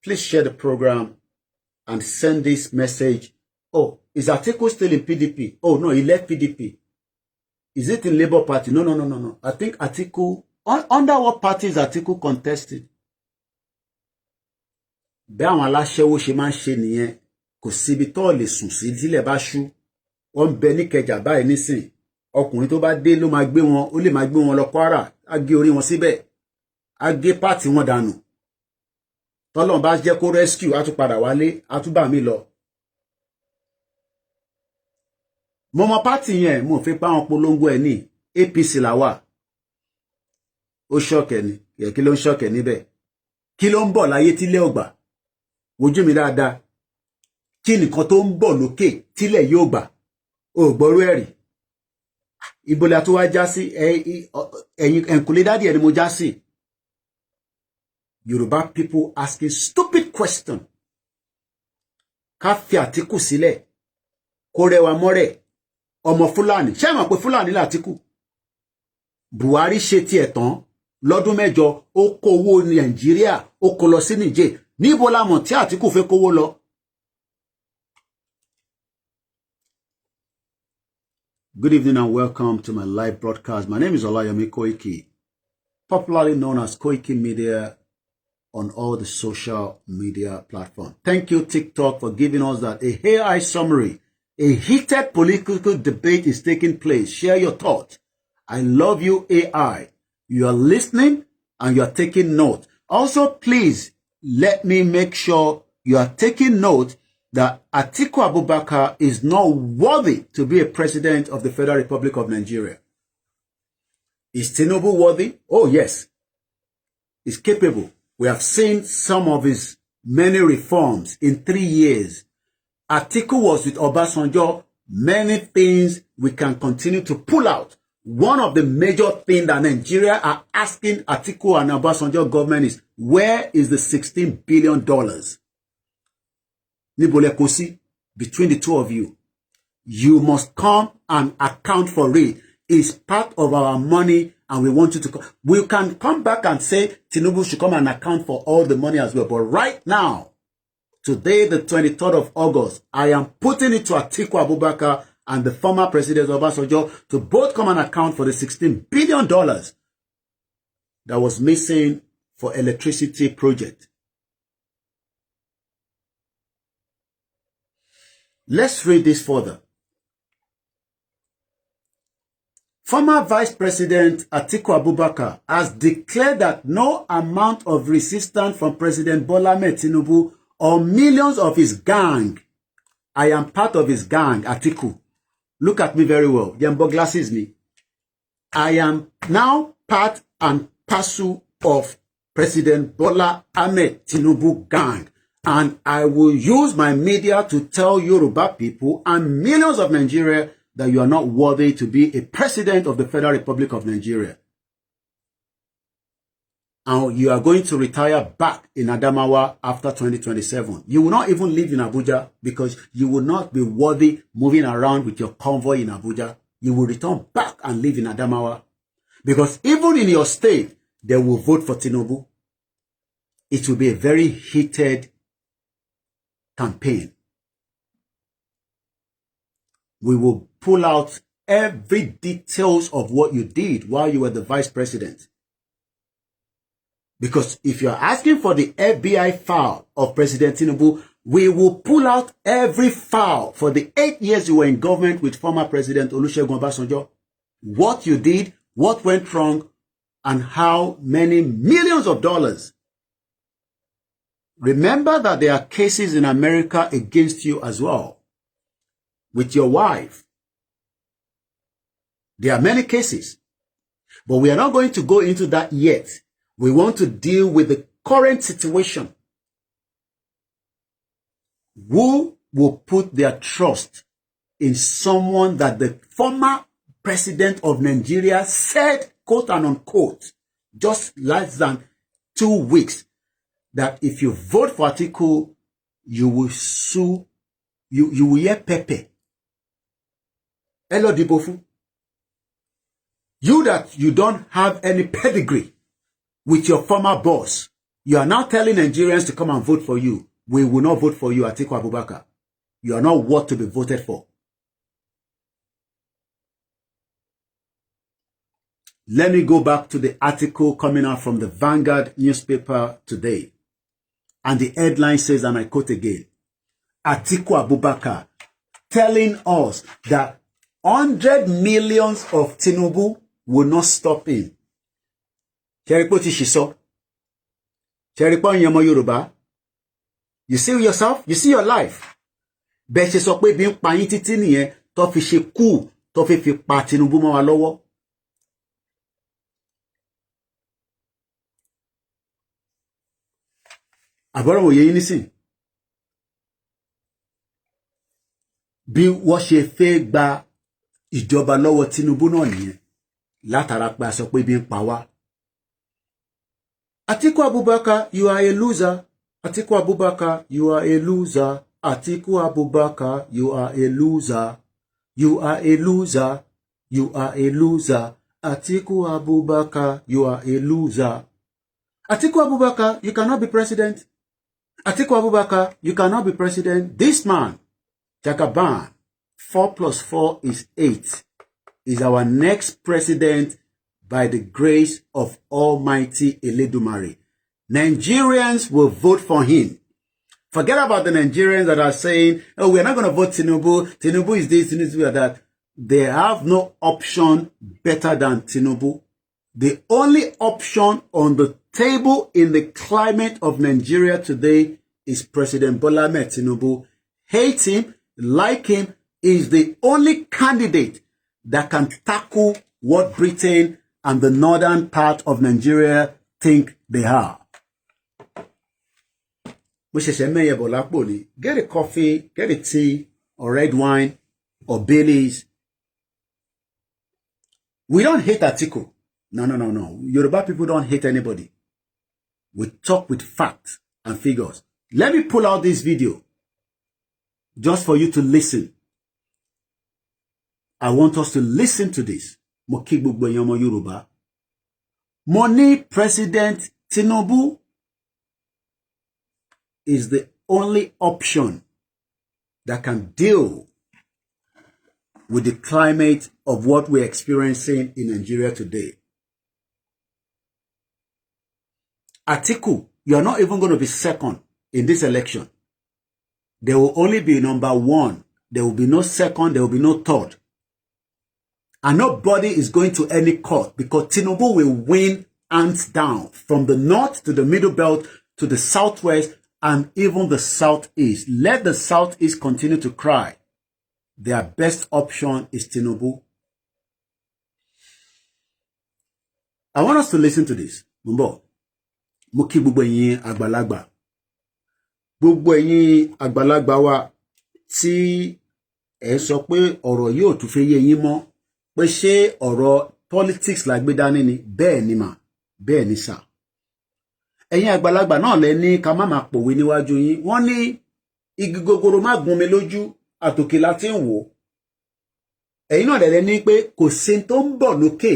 Please share the program and send this message. Oh, is Atiku still in PDP? Oh, no, he left PDP. Is it in Labour Party? No. I think Atiku, under what party is Atiku contested? Bí àwọn aláṣẹ́wó ṣe máa ń ṣe nìyẹn, kò síbi tó lè sùn sí tílẹ̀ bá ṣú. Wọ́n bẹ ní Ìkẹjà báyìí nísìn. Ọkùnrin tó bá dé ló máa gbé wọn, ó lè máa gbé wọn lọ Kwara, á gé orí wọn síbẹ̀, á gé pàtì wọn dànù. Tọ́lọ́run bá jẹ́ kó rescue, á tún padà wálé, á tún bá mi lọ. Mo mọ pàtì yẹn, mo fi pa wọn polongo ẹ̀ ní APC làwà. Ó ṣọ̀kẹ̀ ni, kí ló ń ṣọ̀kẹ̀ níbẹ̀? Kí ló ń bọ̀ láyé tílé ọgbà? Wojú mi dáadáa. Kí nìkan tó ń bọ̀ lókè tílẹ̀ yóò gbà? O gbọ́rú ẹ̀rí. Ibo la tó wá já sí, ẹ̀yìn ẹ̀ǹkùlé dádì ẹ̀ ni mo já sí. Yoruba people asking stupid question. Ká fi Àtíkù sílẹ̀. Kó rẹwà mọ́rẹ̀. Ọmọ Fúlàní. Ṣé mọ̀ pé Fúlàní l'Àtíkù? Buhari ṣe tiẹ̀ tán. Lọ́dún mẹ́jọ, ó kó owó Nàìjíríà, ó kó lọ sí Niger. Níbo la mọ̀ tí Àtíkù fẹ́ kówó lọ? Good evening and welcome to my live broadcast. My name is OLAYOMI KOIKI, popularly known as KOIKIMEDIA on all the social media platforms. Thank you, TikTok, for giving us that. A AI summary. A heated political debate is taking place. Share your thoughts. I love you, AI. You are listening and you are taking note. Also, please let me make sure you are taking note that Atiku Abubakar is not worthy to be a president of the Federal Republic of Nigeria. Is Tinubu worthy? Oh, yes. He's capable. We have seen some of his many reforms in 3 years. Atiku was with Obasanjo. Many things we can continue to pull out. One of the major things that Nigeria are asking Atiku and Obasanjo government is, where is the $16 billion? Nibole Kosi, between the two of you. You must come and account for it. It's part of our money and we want you to come. We can come back and say Tinubu should come and account for all the money as well. But right now, today, the 23rd of August, I am putting it to Atiku Abubakar and the former president Obasanjo to both come and account for the $16 billion that was missing for electricity project. Let's read this further. Former Vice President Atiku Abubakar has declared that no amount of resistance from President Bola Ahmed Tinubu or millions of his gang. I am part of his gang, Atiku. Look at me very well. Jembo glasses me. I am now part and parcel of President Bola Ahmed Tinubu gang. And I will use my media to tell Yoruba people and millions of Nigeria that you are not worthy to be a president of the Federal Republic of Nigeria. And you are going to retire back in Adamawa after 2027. You will not even live in Abuja because you will not be worthy moving around with your convoy in Abuja. You will return back and live in Adamawa. Because even in your state, they will vote for Tinubu. It will be a very heated campaign. We will pull out every details of what you did while you were the vice president. Because if you're asking for the FBI file of President Tinubu, we will pull out every file for the 8 years you were in government with former President Olusegun Obasanjo. What you did, what went wrong, and how many millions of dollars. Remember that there are cases in America against you as well. With your wife. There are many cases. But we are not going to go into that yet. We want to deal with the current situation. Who will put their trust in someone that the former president of Nigeria said, quote and unquote, just less than 2 weeks, that if you vote for Atiku, you will sue, you will hear Pepe. Hello, Dibofu. You that you don't have any pedigree with your former boss, you are now telling Nigerians to come and vote for you. We will not vote for you, Atiku Abubakar. You are not worth to be voted for. Let me go back to the article coming out from the Vanguard newspaper today. And the headline says, and I quote again, Atiku Abubakar telling us that 100 millions of Tinubu will not stop him. You see yourself? You see your life? Bẹ́ẹ̀ ṣe sọ pé bí ń pa yín títí nìyẹn tó fi ṣe kú tó fi pa Tinubu mọ́ wa lọ́wọ́. Àbọ̀rọ̀ òye yín nísìn. Bí wọ́n ṣe fẹ́ gba ìjọba lọ́wọ́ Tinubu náà nìyẹn látara pé a sọ pé bí ń pa wá. Atiku Abubakar, you are a loser. Atiku Abubakar, you are a loser. Atiku Abubakar, you are a loser. You are a loser. You are a loser. Atiku Abubakar, you are a loser. Atiku Abubakar, you cannot be president. Atiku Abubakar, you cannot be president. This man, Jagaban, 4 + 4 is 8, is our next president by the grace of Almighty Eledumare. Nigerians will vote for him. Forget about the Nigerians that are saying, oh, we're not going to vote Tinubu. Tinubu is this, Tinubu is that. They have no option better than Tinubu. The only option on the table in the climate of Nigeria today is President Bola Ahmed Tinubu. Hate him, like him, is the only candidate that can tackle what Britain and the northern part of Nigeria think they are. Get a coffee, get a tea, or red wine, or Baileys. We don't hate Atiku. No. Yoruba people don't hate anybody. We talk with facts and figures. Let me pull out this video just for you to listen. I want us to listen to this. Yoruba. Money President Tinubu is the only option that can deal with the climate of what we're experiencing in Nigeria today. Atiku, you are not even going to be second in this election. There will only be number 1. There will be no second, there will be no third. And nobody is going to any court because Tinubu will win hands down from the north to the middle belt to the southwest and even the southeast. Let the southeast continue to cry. Their best option is Tinubu. I want us to listen to this. Mumbo. Muki gbogbo ẹ̀yin àgbàlagbà. Gbogbo ẹ̀yin àgbàlagbà wa tí ẹ sọ pé ọ̀rọ̀ yóò tún fẹ́ yé yín mọ́. Pé ṣé ọ̀rọ̀ politics la gbé dání ni? Bẹ́ẹ̀ ni mà, bẹ́ẹ̀ ni sà. Ẹ̀yin àgbàlagbà náà lẹ ní ká má máa pòwe níwájú yín. Wọ́n ní igi gogoro má gún mi lójú, àtòkè la ti ń wò. Ẹ̀yin náà lẹ ní pé kò sí tó ń bọ̀ lókè.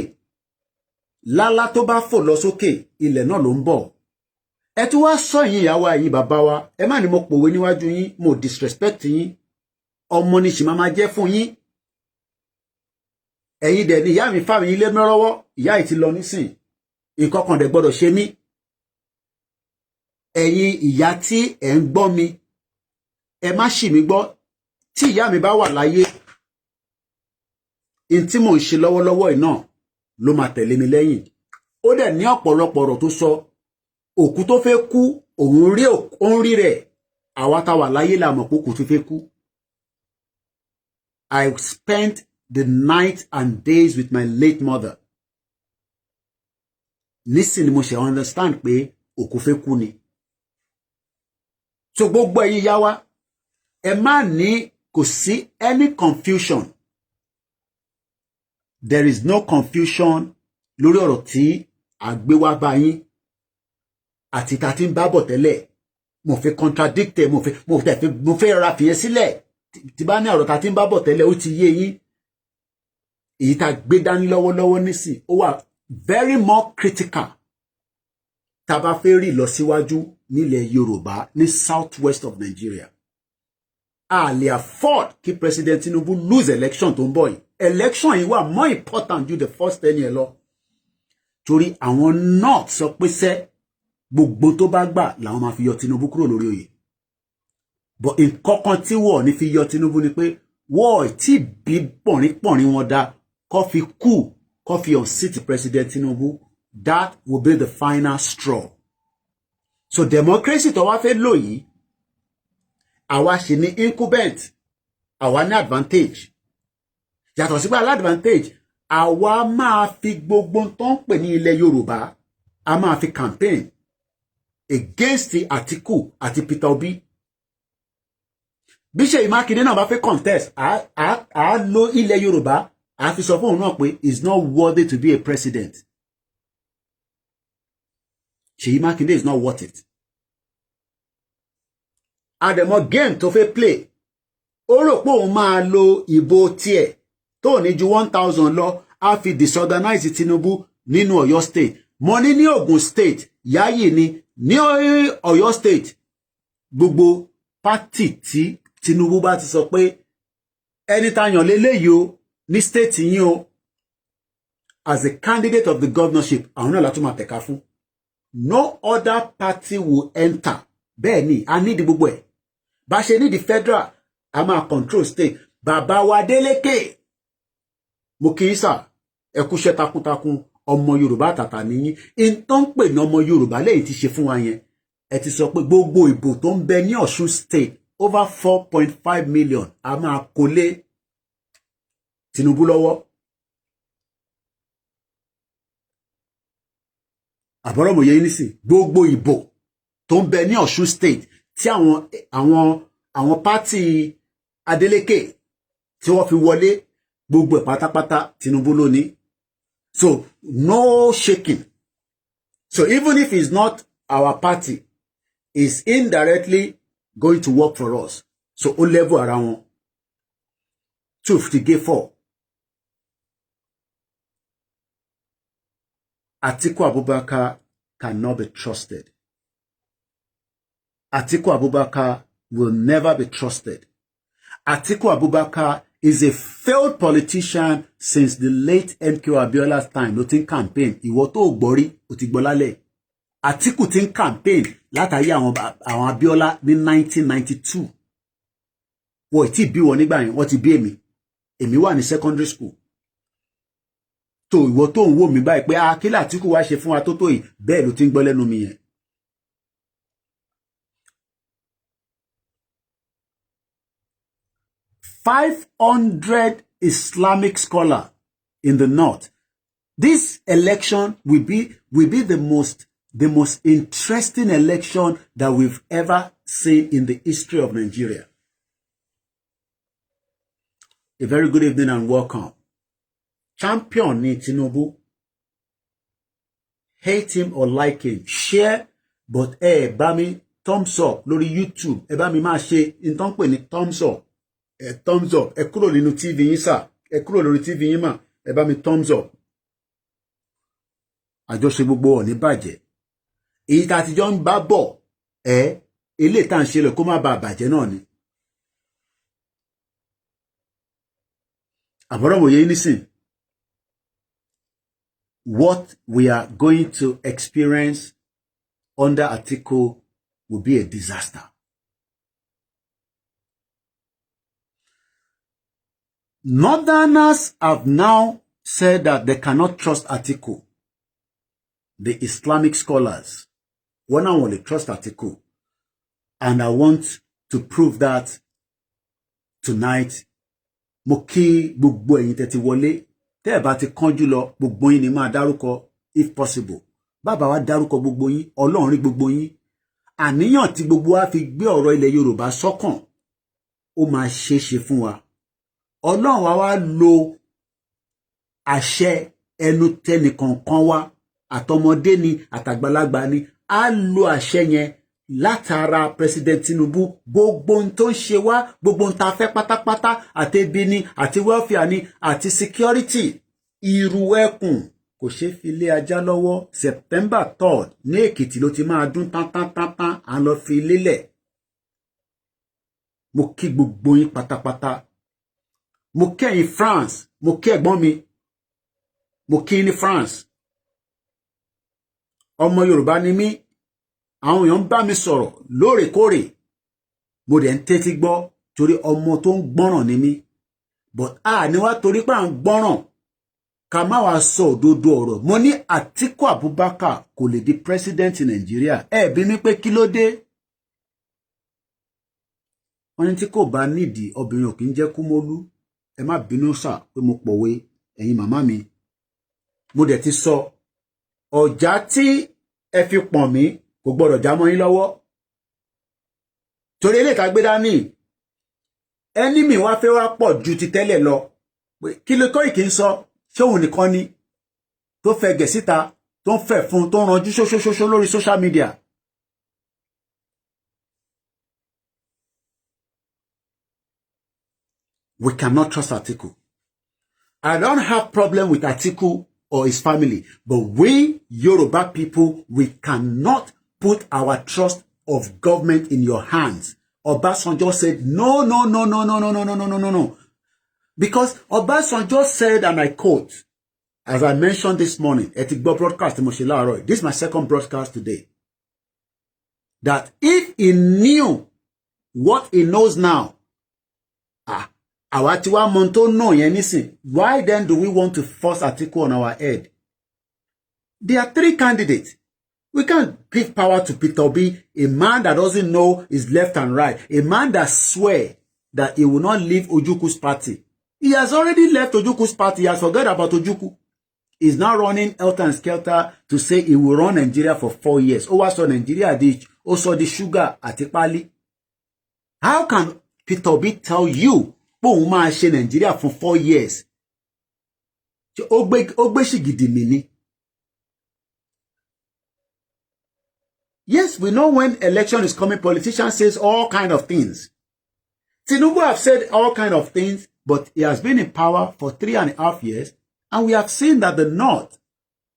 Lálá tó bá fò lọ sókè, ilẹ̀ náà ló ń bọ̀. Ẹ tún wá sọ yín ìyá wa, ẹ̀yin bàbá wa, ẹ má ní mo pòwe níwájú yín, mo disrespect yín. Ọmọ ni ṣì máa jẹ́ fún yín. Ẹ̀yin dẹ̀ ni ìyá mi fà mí lé mi lọ́wọ́, ìyá yìí ti lọ nísìn. Nǹkan kan dẹ̀ gbọ́dọ̀ ṣe mí. Ẹ̀yin ìyá tí ẹ ń gbọ́ mi, ẹ má ṣì mí gbọ́. Tí ìyá mi bá wà láyé, in tí mò ń ṣe lọ́wọ́lọ́wọ́ yìí náà ló máa tẹ̀lé mi lẹ́yìn. Ó dẹ̀ ní ọ̀pọ̀lọpọ̀ ọ̀rọ̀ tó sọ. Òkú tó fẹ́ kú, òun rí rẹ̀. Àwa tá wà láyé la mọ̀ pé òkú tó fẹ́ kú. I spent the night and days with my late mother. Nísìn ni mo ṣe understand pé òkú fẹ́ kú ni. So gbogbo ẹ̀yin yá wa, ẹ má ní kò sí any confusion. There is no confusion lórí ọ̀rọ̀ tí àgbéwá bá yín àti tá tí ń bá bọ̀ tẹ́lẹ̀. Mo fẹ́ contradict ẹ, mo fẹ́ ra fìyẹn sílẹ̀. Tí bá ní ọ̀rọ̀ tá tí ń bá bọ̀ tẹ́lẹ̀ ó ti yé yín. Èyí tá gbé dání lọ́wọ́lọ́wọ́ nísìn ó wà very more critical. Tá bá fẹ́ rí lọ síwájú nílẹ̀ Yorùbá ní southwest of Nigeria. A lè afford kí President Tinubu lose election tó ń bọ̀ yìí. Election yìí wà more important ju the first 10 years lọ. Torí àwọn north sọ pé sẹ́ gbogbo tó bá gbà làwọn máa fi yọ Tinubu kúrò lórí oyè. But nǹkankan tí wọ́n ní fi yọ Tinubu ni pé wọ́n tí bí pọ̀nrín wọn dá kó fi kú kó fi unseat President Tinubu. That will be the final straw. So democracy tó wá fẹ́ lò yìí, àwa ṣì ní incumbent, àwa ní advantage. Yàtọ̀ sí pé advantage, àwa máa fi gbogbo tó ń pè ní ilẹ̀ Yorùbá, a máa fi campaign against Atiku àti Peter Obi. Bí Ṣèyí Mákindé náà bá fẹ́ contest, a lo ilẹ̀ Yorùbá, a fi sọ fún òun náà pé is not worthy to be a president. Ṣèyí Mákindé is not worth it. Àdèmọ game tó fẹ́ play, ó rò pé òun máa lo ìbò tiẹ̀ tó ní ju 1,000 lọ, a fi disorganize Tinubu nínú Ọ̀yọ́ state. Mo ní Ògùn state, Yáyì ni ní Ọ̀yọ́ state. Gbogbo party tí Tinubu bá ti sọ pé ẹni tá yàn léléyìí o ní state yín o as a candidate of the governorship, àwọn náà látún máa tẹ̀ka fún. No other party will enter. Bẹ́ẹ̀ ni, a need gbogbo ẹ̀. Bá ṣe ní the federal, a máa control state. Bàbá wa Délékè, mo kì í sà, ẹ kúṣẹ́ takuntakun, ọmọ Yorùbá tàtà nìyí. In tó ń pè ní ọmọ Yorùbá lẹ́yìn tí ṣe fún wa yẹn. Ẹ ti sọ pé gbogbo ìbò tó ń bẹ ní Ọ̀ṣun state, over 4.5 million, a máa kó lé Tinubu lọ́wọ́. Àbọ̀rọ̀ mòye nísìn, gbogbo ìbò tó ń bẹ ní Ọ̀ṣun state tí àwọn pátì Adeleke tí wọ́n fi wọlé, gbogbo ẹ̀ pátápátá Tinubu ló ní. So no shaking. So even if it's not our party, it's indirectly going to work for us. So ó level ara wọn 254. Atiku Abubakar cannot be trusted. Atiku Abubakar will never be trusted. Atiku Abubakar is a failed politician since the late MK Abiola's time. Ló ti ń campaign. Ìwọ tó gbọ́rí, ó ti gbọ́ lálẹ́. Atiku ti ń campaign látàrí àwọn Abiola ní 1992. Wọ́n ti bí wọn nígbà yẹn, wọ́n ti bí èmi. Èmi wà ní secondary school. Tó ìwọ tó ń wò mí báyìí pé kí l'Atiku wá ṣe fún wa tó yìí, bẹ́ẹ̀ ló ti ń gbọ́ lẹ́nu mi yẹn. $500 Islamic scholars in the north. This election will be the most interesting election that we've ever seen in the history of Nigeria. A very good evening and welcome. Champion ni Tinubu. Hate him or like him, share, but bá mi thumbs up lórí YouTube. Bá mi máa ṣe nǹkan pè ní thumbs up. Thumbs up. Ẹ kúrò nínú TV yín sà. Ẹ kúrò lórí TV yín mà. Bá mi thumbs up. Àjọṣe gbogbo ò ní bàjẹ́. Èyí tá ti jọ ń bá bọ̀, eléyìí tá ń ṣe lọ kó má bàa bàjẹ́ náà ni. Àbọ̀rọ̀ wòye nísìn. What we are going to experience under Atiku will be a disaster. Northerners have now said that they cannot trust Atiku. The Islamic scholars, when I want to trust Atiku, and I want to prove that tonight. Mo kí gbogbo ẹ̀yin tẹ́ ti wọlé, tẹ́ ẹ bá ti kánjú lọ, gbogbo yín ni máa dárúkọ if possible. Bàbá wa dárúkọ gbogbo yín, Ọlọ́run rí gbogbo yín. Àníyàn tí gbogbo wa fi gbé ọ̀rọ̀ ilẹ̀ Yorùbá sọ́kàn ó máa ṣeéṣe fún wa. Ọlọ́run wa wá lo àṣẹ ẹnu tẹnìkọ̀ọ̀kan wa, àtọmọdé ni àtàgbàlagbà ni, á lo àṣẹ yẹn látara President Tinubu. Gbogbo ohun tó ń ṣe wá, gbogbo ohun tá a fẹ́ pátápátá, àti ebi ni, àti welfare ni, àti security, irú ẹkùn kò ṣeé fi lé ajá lọ́wọ́. September 3rd ní Èkìtì ló ti máa dún tán à ń lọ fi lélẹ̀. Mo kí gbogbo yín pátápátá. Mo kí ẹ̀yin France, mo kí ẹ̀gbọ́n mi, mo kí ní France. Ọmọ Yorùbá ni mí, àwọn èèyàn ń bá mi sọ̀rọ̀ lóòrèkóòrè, mo dẹ̀ ń tẹ́tí gbọ́ torí ọmọ tó ń gbọ́ràn ni mí. But ní wá torí pé à ń gbọ́ràn ká má wá sọ òdodo ọ̀rọ̀. Mo ní Atiku Abubakar kò lè di president Nàìjíríà. Ẹ bí mi pé kí ló dé? Wọ́n ní tí kò bá nídìí obìnrin ò kì í jẹ́ kúmólú. Ẹ má bínú sà pé mo pòwe, ẹ̀yin màmá mi. Mo dẹ̀ ti sọ, ọ̀já tí ẹ fi pọ̀n mí kò gbọ́dọ̀ já mọ́ yín lọ́wọ́. Torí eléyìí tá gbé dání, ẹnímì wá fẹ́ wá pọ̀ ju ti tẹ́lẹ̀ lọ. Kí ló Koiki ń sọ? Ṣé òun nìkan ni tó fẹ́ gẹ̀ síta, tó ń fẹ́ fún, tó ń ranjú ṣóṣóṣóṣó lórí social media? We cannot trust Atiku. I don't have problem with Atiku or his family, but we Yoruba people, we cannot put our trust of government in your hands. Obasanjo said, no. Because Obasanjo said, and I quote, as I mentioned this morning, broadcast, this is my second broadcast today, that if he knew what he knows now, why then do we want to force Atiku on our head? There are 3 candidates. We can't give power to Peter Obi, a man that doesn't know his left and right, a man that swears that he will not leave Ojuku's party. He has already left Ojuku's party. He has forgot about Ojuku. He's now running helter and skelter to say he will run Nigeria for 4 years. Also Nigeria, also the sugar at Ipali. How can Peter Obi tell you Nigeria for 4 years? Yes, we know when election is coming, politicians says all kind of things. Tinubu have said all kind of things, but he has been in power for 3.5 years, and we have seen that the North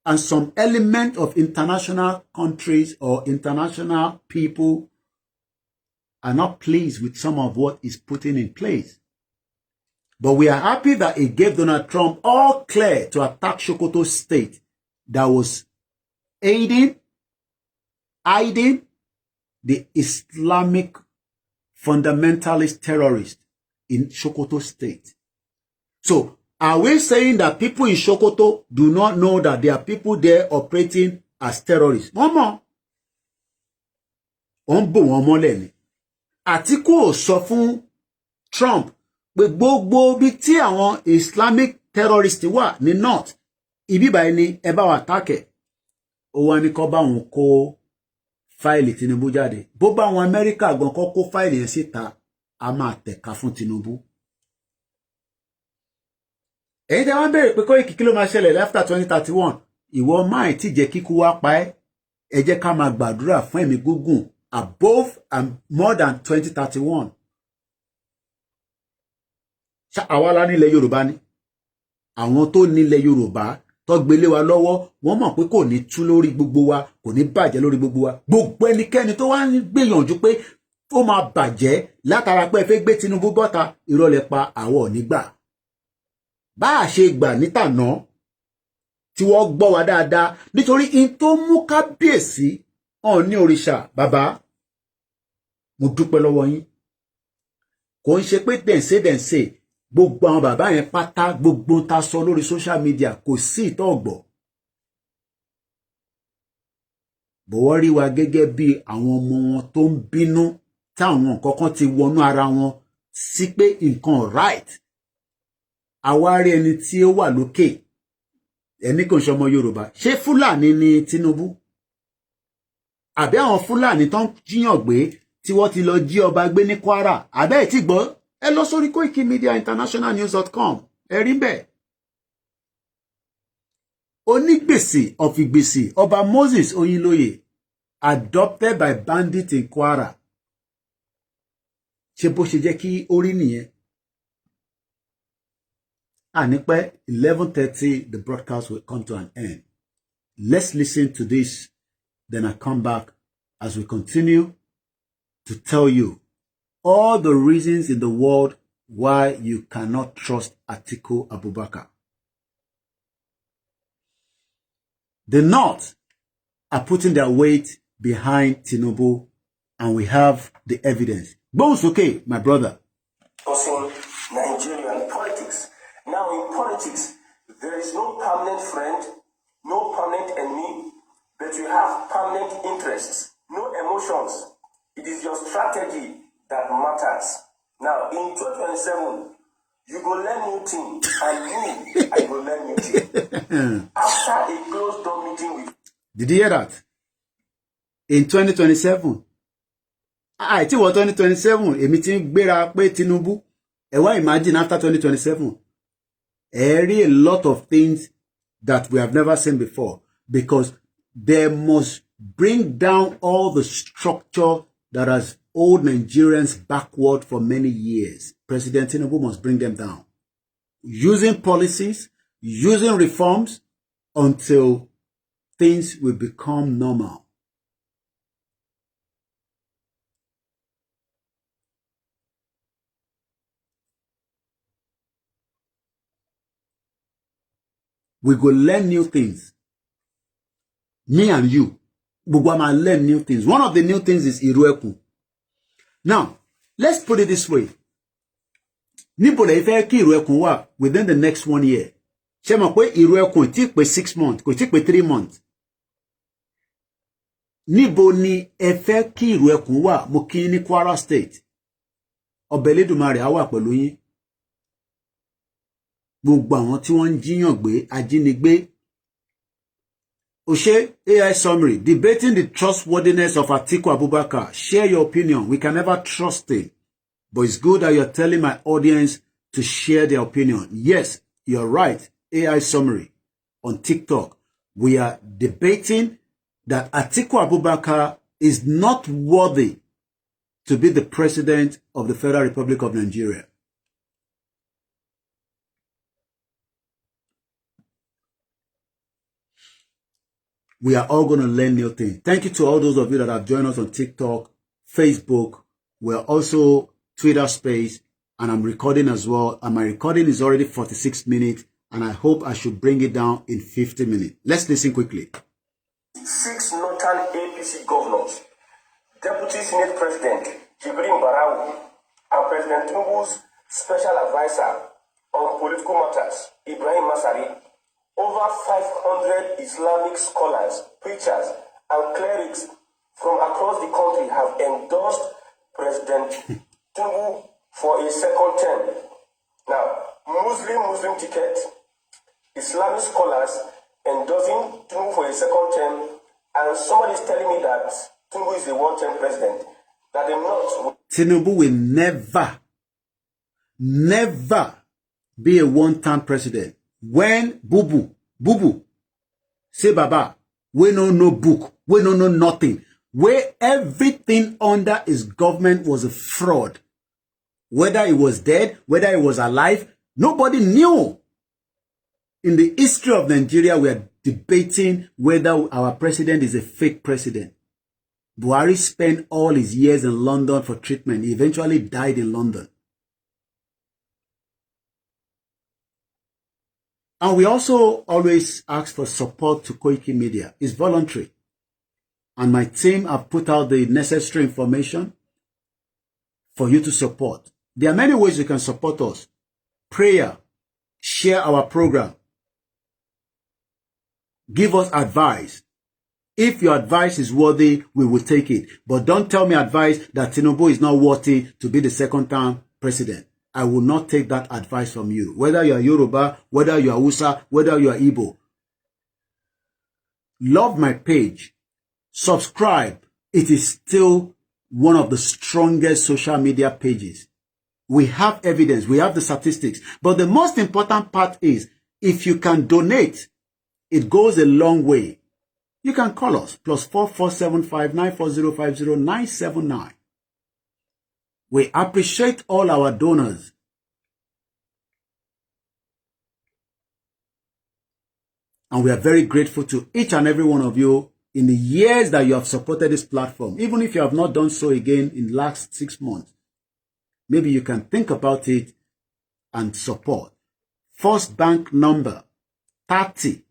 and some element of international countries or international people are not pleased with some of what he's putting in place. But we are happy that he gave Donald Trump all clear to attack Sokoto State that was hiding the Islamic fundamentalist terrorists in Sokoto State. So, are we saying that people in Sokoto do not know that there are people there operating as terrorists? Mama, Atiku sọ fún Trump pé gbogbo bí tí àwọn Islamic terrorists wà ní North, ibi báyìí ni ẹ bá wa attack. Ó wá ní kó bá wọn kó fáìlì Tinubu jáde. Bó bá wọn Amẹ́ríkà gan kó fáìlì yẹn síta, a máa tẹ̀ka fún Tinubu. Èyí tẹ́ wá bẹ̀rẹ̀ pé Koiki kí ló máa ṣẹlẹ̀ after 2031. Ìwọ máa tí jẹ́ kíkú wá pa ẹ́. Ẹ jẹ́ ká máa gbàdúrà fún ẹ̀mí gígùn above and more than 2031. Àwa la nílẹ̀ Yorùbá ni. Àwọn tó nílẹ̀ Yorùbá tó gbélé wa lọ́wọ́, wọ́n mọ̀ pé kò ní tú lórí gbogbo wa, kò ní bàjẹ́ lórí gbogbo wa. Gbogbo ẹnikẹ́ni tó wá ń gbìyànjú pé ó máa bàjẹ́ látara pé ẹ fẹ́ gbé Tinubu bọ́ta, irọ́ lẹ pa, àwa ò ní gbà. Bá a ṣe gbà nítàná tí wọ́n gbọ́ wa dáadáa, nítorí in tó mú kábíyèsí hàn ní òrìṣà bàbá, mo dúpẹ́ lọ́wọ́ yín. Kò ń ṣe pé dẹ̀nsẹ̀ gbogbo àwọn bàbá yẹn pátá, gbogbo ta sọ lórí social media kò sí ìtọ́ ọ̀gbọ̀. Bọ̀wọ́ rí wa gẹ́gẹ́ bí àwọn ọmọ wọn tó ń bínú táwọn nǹkan kan ti wọnú ara wọn sí pé nǹkan right. Àwárí ẹni tí ó wà lókè, ẹni kò ń ṣe ọmọ Yorùbá. Ṣé Fúlàní ni Tinubu? Àbí àwọn Fúlàní tó ń jíyàn gbé tí wọ́n ti lọ jí ọba gbé ní Kwara? Àbẹ́ ẹ̀ tí gbọ́ ẹ lọ sórí KOIKIMediaInternationalNews.com ẹ rí bẹ́ẹ̀. Onígbèsè of Ìgbèsè Ọba Moses Oyinlóye adopted by bandit in Kwara. Ṣé bó ṣe jẹ́ kí ó rí nìyẹn? Ànípẹ́ 11:30 the broadcast will come to an end. Let's listen to this, then I come back as we continue to tell you all the reasons in the world why you cannot trust Atiku Abubakar. The North are putting their weight behind Tinubu, and we have the evidence. Bones, okay, my brother. Discussing Nigerian politics. Now, in politics, there is no permanent friend, no permanent enemy, but you have permanent interests, no emotions. It is your strategy that matters. Now, in 2027, you go learn new thing, and me, I go learn new thing. After a closed door meeting with... Did you hear that? In 2027, tí wọ́n 2027, èmi ti ń gbéra pé Tinubu, ẹ wá imagine after 2027, ẹ rí a lot of things that we have never seen before, because they must bring down all the structure that has hold Nigerians backward for many years. President Tinubu must bring them down. Using policies, using reforms, until things will become normal. We go learn new things. Me and you. We go learn new things. One of the new things is Iruekun. Now, let's put it this way. Níbo lẹ fẹ́ kí Iruekun wà within the next 1 year. Ṣé mọ̀ pé Iruekun tí pé 6 months, kò tí pé 3 months. Níbo ni ẹ fẹ́ kí Iruekun wà mo kí ní Kwara State. Ọba Elédùmarè á wà pẹ̀lú yín. Gbogbo àwọn tí wọ́n ń jíyàn gbé, ajínigbé. Oshe, AI summary, debating the trustworthiness of Atiku Abubakar. Share your opinion. We can never trust him. But it's good that you're telling my audience to share their opinion. Yes, you're right. AI summary on TikTok. We are debating that Atiku Abubakar is not worthy to be the president of the Federal Republic of Nigeria. We are all going to learn new things. Thank you to all those of you that have joined us on TikTok, Facebook. We're also Twitter Space, and I'm recording as well. And my recording is already 46 minutes, and I hope I should bring it down in 50 minutes. Let's listen quickly. 6 northern APC governors, Deputy Senate President Jibrin Barau, and President Tinubu's Special Advisor on Political Matters, Ibrahim Masari, over 500 Islamic scholars, preachers, and clerics from across the country have endorsed President Tinubu for a second term. Now, Muslim ticket, Islamic scholars endorsing Tinubu for a second term, and somebody is telling me that Tinubu is a one-term president, that the North... Tinubu will never be a one-term president. When Bubu, say Baba, we no book, we no nothing. Where everything under his government was a fraud. Whether he was dead, whether he was alive, nobody knew. In the history of Nigeria, we are debating whether our president is a fake president. Buhari spent all his years in London for treatment. He eventually died in London. And we also always ask for support to Koiki Media. It's voluntary. And my team have put out the necessary information for you to support. There are many ways you can support us. Prayer. Share our program. Give us advice. If your advice is worthy, we will take it. But don't tell me advice that Tinubu is not worthy to be the second-term president. I will not take that advice from you. Whether you are Yoruba, whether you are Hausa, whether you are Igbo. Love my page. Subscribe. It is still one of the strongest social media pages. We have evidence. We have the statistics. But the most important part is, if you can donate, it goes a long way. You can call us, +4475940500979. We appreciate all our donors. And we are very grateful to each and every one of you in the years that you have supported this platform. Even if you have not done so again in the last 6 months, maybe you can think about it and support. First bank number 30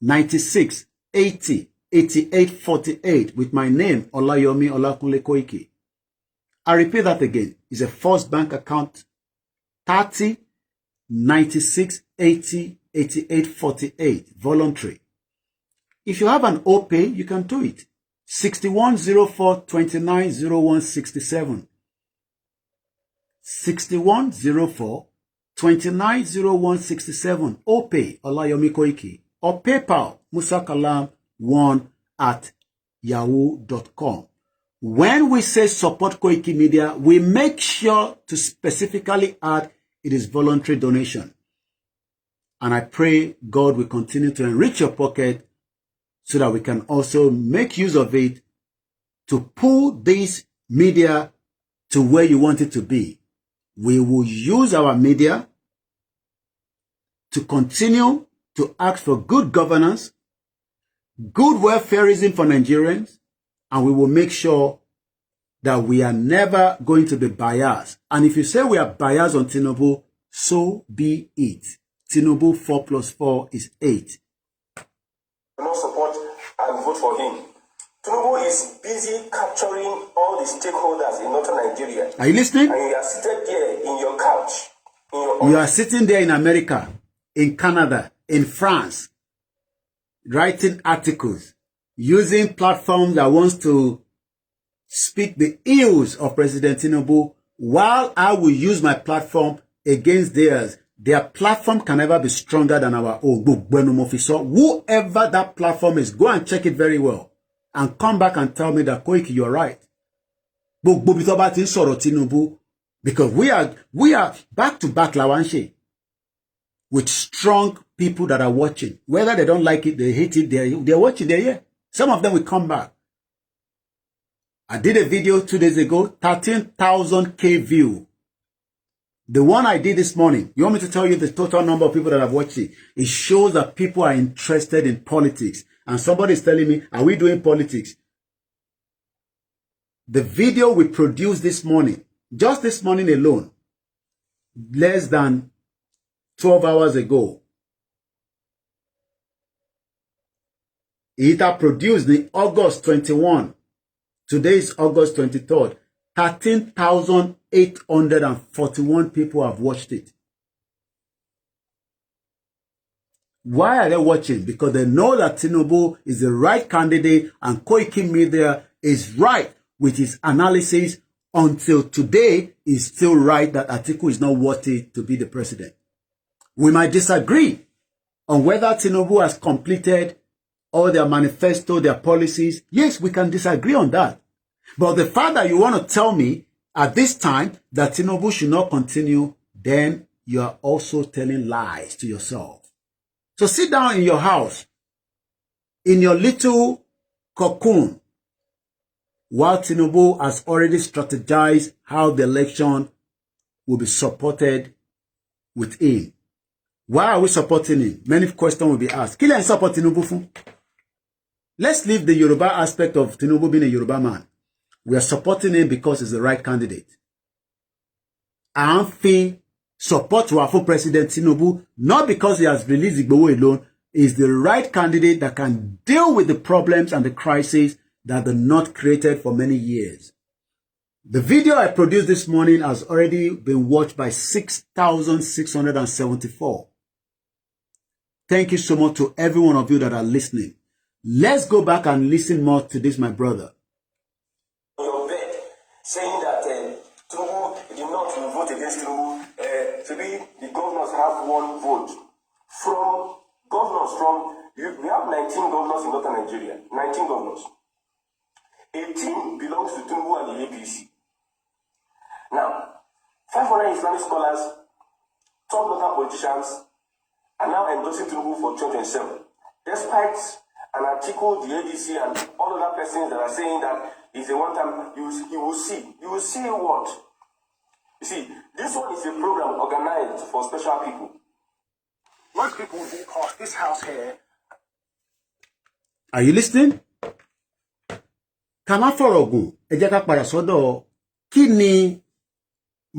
96 80 8848 with my name, OLAYOMI KOIKI. I repeat that again. It's a first bank account 30 96 80 8848, voluntary. If you have an OPay, you can do it. 6104 290167. 6104 290167. OPay, OLAYOMI KOIKI. Or PayPal, musakalam1@yahoo.com. When we say support Koiki Media, we make sure to specifically add it is voluntary donation. And I pray God will continue to enrich your pocket so that we can also make use of it to pull this media to where you want it to be. We will use our media to continue to ask for good governance, good welfareism for Nigerians, and we will make sure that we are never going to be biased. And if you say we are biased on Tinubu, so be it. Tinubu 4 + 4 is 8. Do not support and vote for him. Tinubu is busy capturing all the stakeholders in northern Nigeria. Are you listening? And you are seated there in your couch. You are sitting there in America, in Canada, in France, writing articles, using platforms that wants to speak the ills of President Tinubu, while I will use my platform against theirs. Their platform can never be stronger than our own. Whoever that platform is, go and check it very well and come back and tell me that Koiki, you're right. Because we are back to back Lawanche with strong people that are watching. Whether they don't like it, they hate it, they're watching, they're here. Some of them will come back. I did a video 2 days ago, 13,000K view. The one I did this morning, you want me to tell you the total number of people that have watched it? It shows that people are interested in politics. And somebody is telling me, are we doing politics? The video we produced this morning, just this morning alone, less than 12 hours ago, it produced in August 21. Today is August 23rd. 13,841 people have watched it. Why are they watching? Because they know that Tinubu is the right candidate and Koiki Media is right with his analysis. Until today, is still right that Atiku is not worthy to be the president. We might disagree on whether Tinubu has completed all their manifesto, their policies. Yes, we can disagree on that. But the fact that you want to tell me at this time that Tinubu should not continue, then you are also telling lies to yourself. So sit down in your house, in your little cocoon, while Tinubu has already strategized how the election will be supported with him. Why are we supporting him? Many questions will be asked. Kí lẹ ń support Tinubu fún? Let's leave the Yoruba aspect of Tinubu being a Yoruba man. We are supporting him because he's the right candidate. And we support our President Tinubu, not because he has released Igboho alone. He's the right candidate that can deal with the problems and the crises that the North created for many years. The video I produced this morning has already been watched by 6,674. Thank you so much to every one of you that are listening. Let's go back and listen more to this, my brother. Your bed saying that Tinubu did not vote against Tinubu. Maybe the governors have one vote. From governors we have 19 governors in northern Nigeria. 19 governors. 18 belongs to Tinubu and the APC. Now, 500 Islamic scholars, top local politicians are now endorsing Tinubu for 2027, despite an article, the ADC, and all other persons that are saying that it's a one-time. You will see what. You see, this one is a program organized for special people. Most people will think, oh, this house here. Are you listening? Ká má fọ̀rọ̀ gùn, ẹ jẹ́ ká padà sọ́dọ̀ kí ni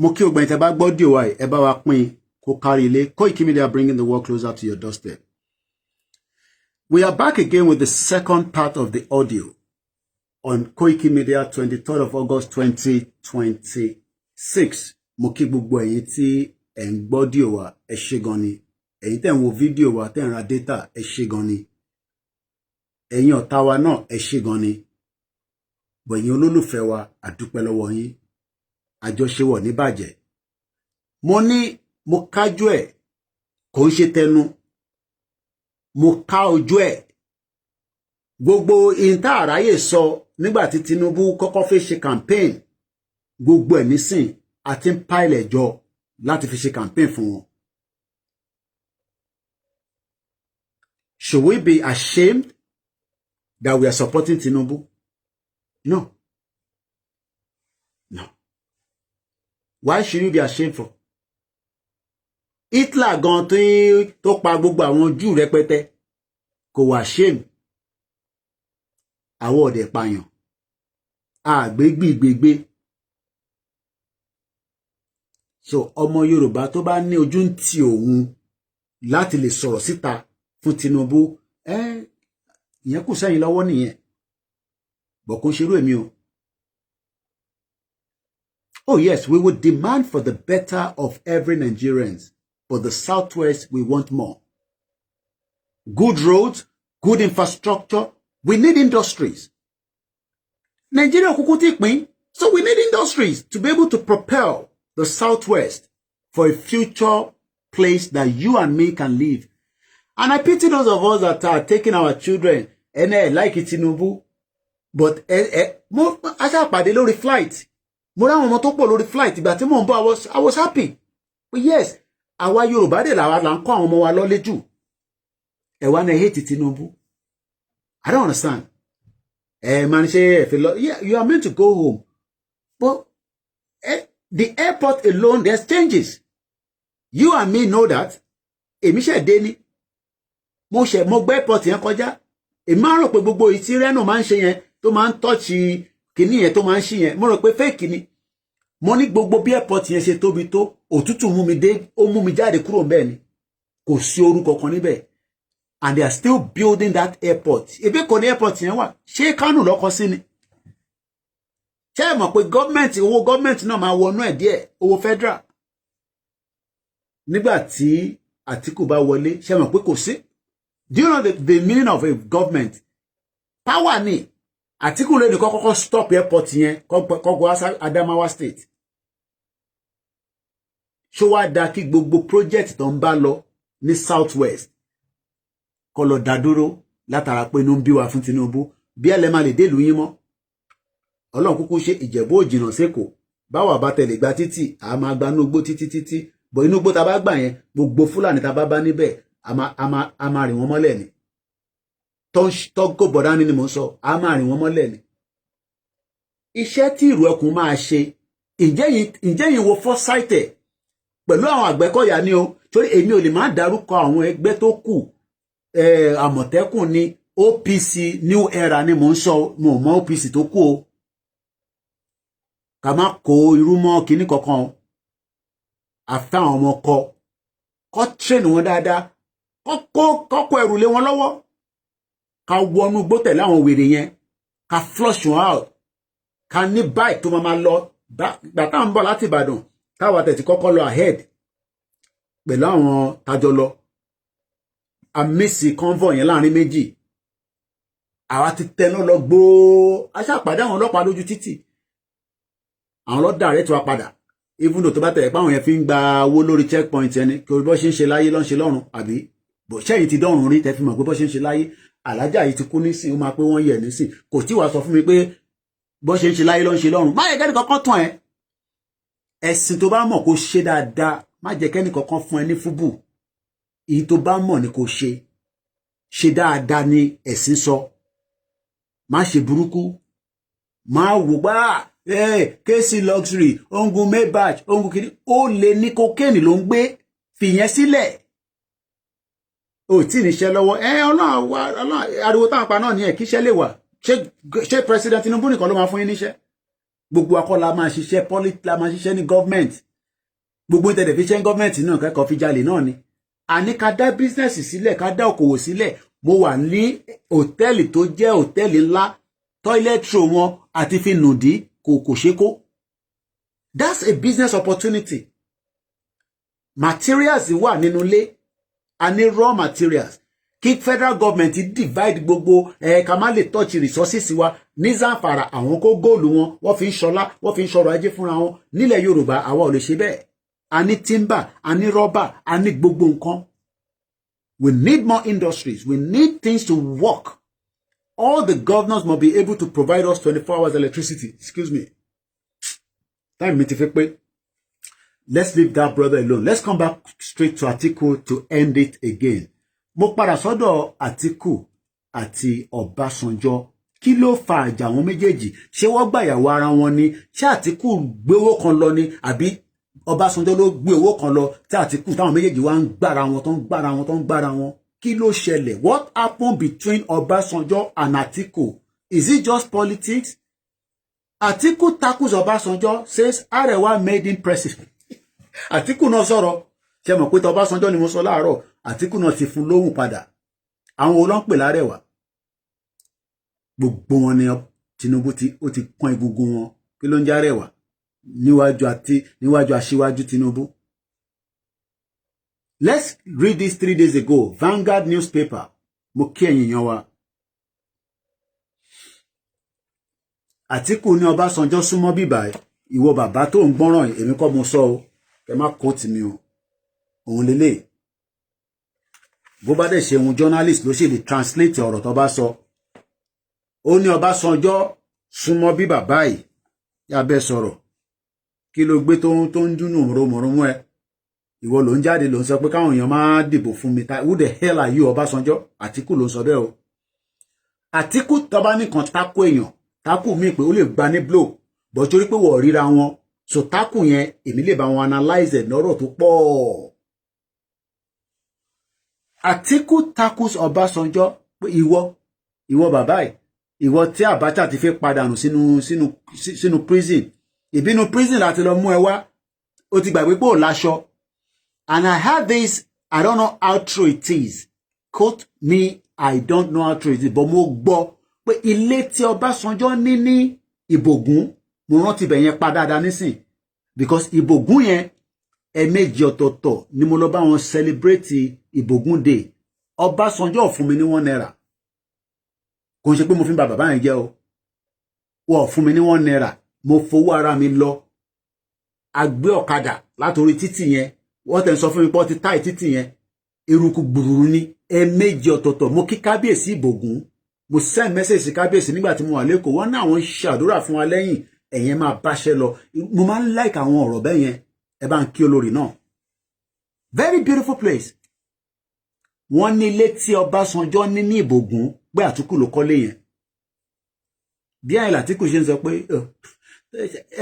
mo kí ogben tẹ́ bá gbọ́ díò wa ẹ bá wa pín kó kárí ilé. Koiki Media bringing the world closer to your doorstep. We are back again with the second part of the audio on Koiki Media 23rd of August 2026. Mo kí gbogbo ẹ̀yin tí ẹ ń gbọ́ díò wa ẹ ṣé gan ni. Ẹ̀yin tẹ́ ń wo fídíò wa tẹ́ ń ra data ẹ ṣé gan ni. Ẹ̀yin ọ̀tá wa náà ẹ ṣé gan ni. Bọ̀ ẹ̀yin olólùfẹ́ wa a dúpẹ́ lọ́wọ́ yín. Àjọṣe wọ̀ ní bàjẹ́. Mo ní mo kájú ẹ̀ kò ń ṣe tẹnu. Mo ká ojú ẹ̀. Gbogbo ìta àráyè sọ nígbà tí Tinubu kọ́kọ́ fẹ́ ṣe campaign. Gbogbo ẹ̀ nísìn àti ń pile ẹjọ́ láti fi ṣe campaign fún wọn. Should we be ashamed that we are supporting Tinubu? No. No. Why should you be ashamed for? Hitler gan tó pa gbogbo àwọn Júù rẹpẹtẹ kò wá shame. Àwọn ọ̀dẹ̀ pààyàn. Àgbégbìgbègbè. So ọmọ Yorùbá tó bá ní ojú ń tì òun láti lè sọ̀rọ̀ síta fún Tinubu, ìyẹn kù sẹ́yìn lọ́wọ́ nìyẹn. Bọ̀ kò ṣerú èmi o. Oh yes, we would demand for the better of every Nigerians. For the Southwest, we want more. Good roads, good infrastructure. We need industries. Nigeria kúkú ti pín, so we need industries to be able to propel the Southwest for a future place that you and me can live. And I pity those of us that are taking our children like Tinubu. But mo aṣàpàdé lórí flight. Mo ra àwọn ọmọ tó pọ̀ lórí flight ìgbà tí mò ń bọ̀ I was happy. But yes, àwa Yorùbá dé làwa là ń kọ́ àwọn ọmọ wa lọ́lé jù. Ẹ wá na hate Tinubu. I don't understand. Man, yeah, you are meant to go home. But the airport alone, there's changes. You and me know that. Èmi ṣe dé ni. Mo gbé airport yẹn kọjá. Èmi máa rò pé gbogbo ìtí Reno máa ń ṣe yẹn tó máa ń touch kíní yẹn tó máa ń ṣí yẹn. Mo rò pé fake ni. Mo ní gbogbo bí airport yẹn ṣe tóbi tó, òtútù mú mi dé, ó mú mi jáde kúrò ńbẹ̀ ni. Kò sí orúkọ kan níbẹ̀. And they are still building that airport. Ebe kò ní airport yẹn wà. Ṣé Kánò lọ́kọ sí ni? Ṣé ẹ mọ̀ pé owó government náà máa wọnú ẹ̀ díẹ̀, owó federal. Nígbà tí Atiku bá wọlé, ṣé ẹ mọ̀ pé kò sí? Do you know the meaning of a government? Power ni. Atiku lè ní kọ́kọ́ stop airport yẹn, kọ́kọ́ Adamawa state. Ṣó wá dá kí gbogbo project tó ń bá lọ ní Southwest kó lọ dá dúró látara pé inú ń bí wa fún Tinubu. Bí ẹ lè máa lè délùú yín mọ́. Ọlọ́run kúkú ṣe Ìjẹ̀bú ò jìnnà sékòó. Báwa bá tẹ̀lé gba títì, a máa gba inú igbó títí. Bọ̀ inú igbó ta bá gbà yẹn, gbogbo Fúlàní ta bá níbẹ̀, a máa rìn wọ́n mọ́lẹ̀ ni. Tọ́gò bọ̀dá ni mo sọ, a máa rìn wọ́n mọ́lẹ̀ ni. Iṣẹ́ tí ìrù ẹkùn máa ṣe, ǹjẹ́ yìí wo foresight pẹ̀lú àwọn Àgbẹ̀kọ̀yà ni o. Torí èmi ò lè máa dárúkọ àwọn ẹgbẹ́ tó kù. Àmọ̀tẹ́kùn ni, OPC New Era ni mo ń sọ, mo mọ OPC tó kù o. Ká má kó irú mọ́ kíní kankan o. Àfẹ́ àwọn ọmọ kọ́ train wọn dáadáa, kọ́ ẹrù lé wọn lọ́wọ́. Ká wọnú gbó tẹ̀lé àwọn wèrè yẹn, ká flush wọn out, ká ní bike tó máa lọ. Gbàtà ń bọ̀ láti Ìbàdàn, káwa tẹ̀tí kọ́kọ́ lọ ahead pẹ̀lú àwọn tájọ lọ. A mísì convoy yẹn láàrin méjì. Àwa ti tẹná lọ gbóó. Aṣàpàdé àwọn ọlọ́pàá lójú títì. Àwọn ọlọ́dà rẹ̀ tí wá padà. Even though tó bá tẹ̀lé pé àwọn yẹn fi ń gba owó lórí checkpoint ẹni kí orí bọ́ ṣe ń ṣe láyé lọ́n ṣe lọ́run àbí bò ṣẹ́yìn ti dọ́run rí tẹ́ fi mọ̀ pé bọ́ ṣe ń ṣe láyé. Àlájà yìí ti kú nísìn ó máa pé wọ́n yẹ̀ nísìn kò tí wàá sọ fún mi pé bọ́ ṣe ń ṣe láyé lọ́n ṣe lọ́run. Má yẹ kẹ́ni kankan tán ẹ. ẹ̀sìn tó bá mọ̀ kó ṣe dáadáa má jẹ́ kẹ́ni kankan fún ẹ ní fúbù èyí tó bá mọ̀ ni kó ṣe dáadáa ni ẹ̀sìn sọ má ṣe burúkú má wò gbá kéèsì luxury ongun maybach ongun kìíní ó lè ní kokéènì ló ń gbé fìyẹn sílẹ̀ ò tí ì níṣẹ́ lọ́wọ́ ọlọ́run ariwo táwọn pa náà ní ẹ̀ kíṣẹ́ lè wà ṣé president Tinubu nìkan ló máa fún yín níṣẹ́ gbogbo akọ́la máa ṣiṣẹ́ la máa ṣiṣẹ́ ní government gbogbo ìtẹ̀lẹ̀ fi ṣe ń government náà kẹ́kọ̀ọ́ fi jalè náà ni àní ká dá business sílẹ̀ ká dá okòwò sílẹ̀ mo wà ní hòtẹ́ẹ̀lì tó jẹ́ hòtẹ́ẹ̀lì ńlá toilet room wọn àti fi nùdí kò ṣe kó that's a business opportunity materials wà nínú ilé a ní raw materials kí federal government divide gbogbo ká má lè touch resources wa ní Zamfara àwọn kó góòlù wọn wọ́n fi ń ṣọlá wọ́n fi ń ṣọrọ̀ ajé fúnra wọn nílẹ̀ Yorùbá àwa ò lè ṣe bẹ́ẹ̀ a ní timber a ní rubber a ní gbogbo nǹkan we need more industries we need things to work all the governors must be able to provide us 24 hours electricity excuse me time mi ti fi pé let's leave that brother alone let's come back straight to Atiku to end it again mo padà sọ́dọ̀ Atiku àti Ọbásanjọ́ kí ló fa àjà wọn méjèèjì ṣé wọ́n gbàyàwó ara wọn ni ṣé Atiku gbé owó kan lọ ni àbí Ọbásanjọ́ ló gbé owó kan lọ tí Atiku táwọn méjèèjì wá ń gbára wọn tó ń gbára wọn kí ló ṣẹlẹ̀ what happened between Ọbásanjọ́ and Atiku is it just politics Atiku tackles Ọbásanjọ́ says Arewa made him president Atiku náà sọ̀rọ̀ ṣe mọ̀ pé Ọbásanjọ́ ni mo sọ láàárọ̀ Atiku náà ti fún lóhùn padà àwọn olóńpè lárẹ̀wà gbogbo wọn ni Tinubu ó ti pọ́n egungun wọn kí ló ń járẹ̀wà níwájú aṣíwájú Tinubu. Let's read this 3 days ago Vanguard newspaper mo kí ẹ̀yin yan wa Atiku ní Ọbásanjọ́ súnmọ́ bíbá ìwọ bàbá tó ń gbọ́ràn èmi kọ́ mo sọ o kẹ má kóòtù mi o òun lélẹ̀ bó bá dẹ̀ ṣe ohun journalist ló ṣe lè translate ọ̀rọ̀ tó bá sọ ó ní Ọbásanjọ́ súnmọ́ bí bàbá yìí yàbẹ̀ sọ̀rọ̀ kí ló gbé tó ń dúnú mọ̀rọ̀mọ̀ ẹ ìwọ ló ń jáde ló ń sọ pé káwọn èèyàn máa dìbò fún mi who the hell are you Ọbásanjọ́ Atiku ló ń sọ bẹ́ẹ̀ o Atiku tó bá nìkan tako èèyàn tako mi pé ó lè gba ní blow bọ́ torí pé wọ́n ríra wọn so tako yẹn èmi lè bá wọn analyze ẹ̀ lọ́rọ̀ tó pọ̀ Atiku takos Ọbásanjọ́ pé ìwọ bàbá ẹ̀ ìwọ tí Abacha ti fi padànù sínú prison ìbínú prison láti lọ mú ẹ wá ó ti gbàgbé pé ò láṣọ and I had this I don't know how true it is quote me I don't know how true it is but mo gbọ́ pé ilé tí Ọbásanjọ́ ní Ìbògún mo rántí bẹ̀ yẹn pa dáadáa nísìn because Ìbògún yẹn ẹ̀ẹ̀mejì ọ̀tọ̀ọ̀tọ̀ ni mo lọ bá wọn celebrate Ìbògún day Ọbásanjọ́ fún mi ní £1 kò ń ṣe pé mo fi ń ba bàbá yẹn jẹ́ o wọ́n fún mi ní £1 mo fowó ara mi lọ agbé ọ̀kadà látorí títì yẹn wọ́n tẹ̀ ń sọ fún mi pé ó ti táì títì yẹn eruku gbùrùrù ní ẹ̀ẹ̀mejì ọ̀tọ̀ọ̀tọ̀ mo kí kábíyèsí Ìbògún mo send message sí kábíyèsí nígbà tí mo wà lẹ́kọ̀ọ́ wọ́n ní àwọn ṣàdúrà fún wa lẹ́yìn ẹ̀yẹn máa báṣẹ́ lọ mo máa ń like àwọn ọ̀rọ̀ bẹ́ẹ̀ yẹn ẹ bá ń kí olórí náà very beautiful place wọ́n ní ilé tí Ọbásanjọ́ ní Ìbògún pé Àtíkù ló kọ́lé yẹn bí àyìnlá Àtíkù ṣe ń sọ pé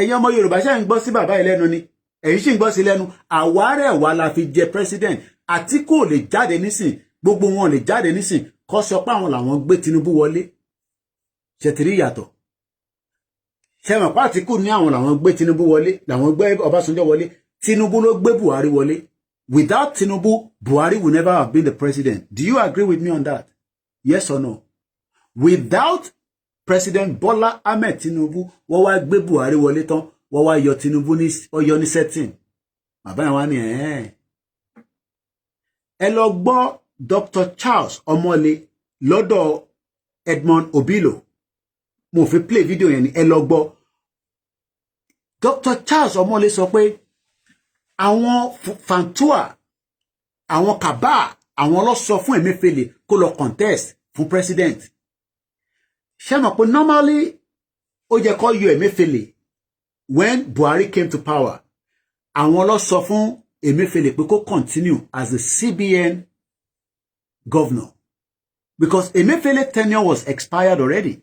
ẹ̀yin ọmọ Yorùbá ṣe ń gbọ́ sí bàbá yìí lẹ́nu ni ẹ̀yin sì ń gbọ́ sí lẹ́nu àwárẹ̀ wa la fi jẹ president Àtíkù ò lè jáde nísìn gbogbo wọn lè jáde nísìn kọ́ sọ pé àwọn làwọn gbé Tinubu wọlé ṣètìrí ìyàtọ̀ ṣẹ̀mọ̀ pé Àtíkù ní àwọn làwọn gbé Tinubu wọlé làwọn gbé Ọbásanjọ́ wọlé Tinubu ló gbé Buhari wọlé without Tinubu Buhari will never have been the president do you agree with me on that yes or no without President Bola Ahmed Tinubu wọ́n wá gbé Buhari wọlé tán wọ́n wá yọ Tinubu ní setting bàbá yẹn wá ní ẹ lọ gbọ́ Dr. Charles Omole lọ́dọ̀ Edmond Obilo mo fi play video yẹn ni ẹ lọ gbọ́ Dr. Charles Omole sọ pé àwọn Fantua àwọn Kaba àwọn ló sọ fún Emefiele kó lọ contest fún president ṣé mọ̀ pé normally ó jẹ́ kó yọ Emefiele when Buhari came to power àwọn ló sọ fún Emefiele pé kó continue as the CBN governor because Emefiele tenure was expired already.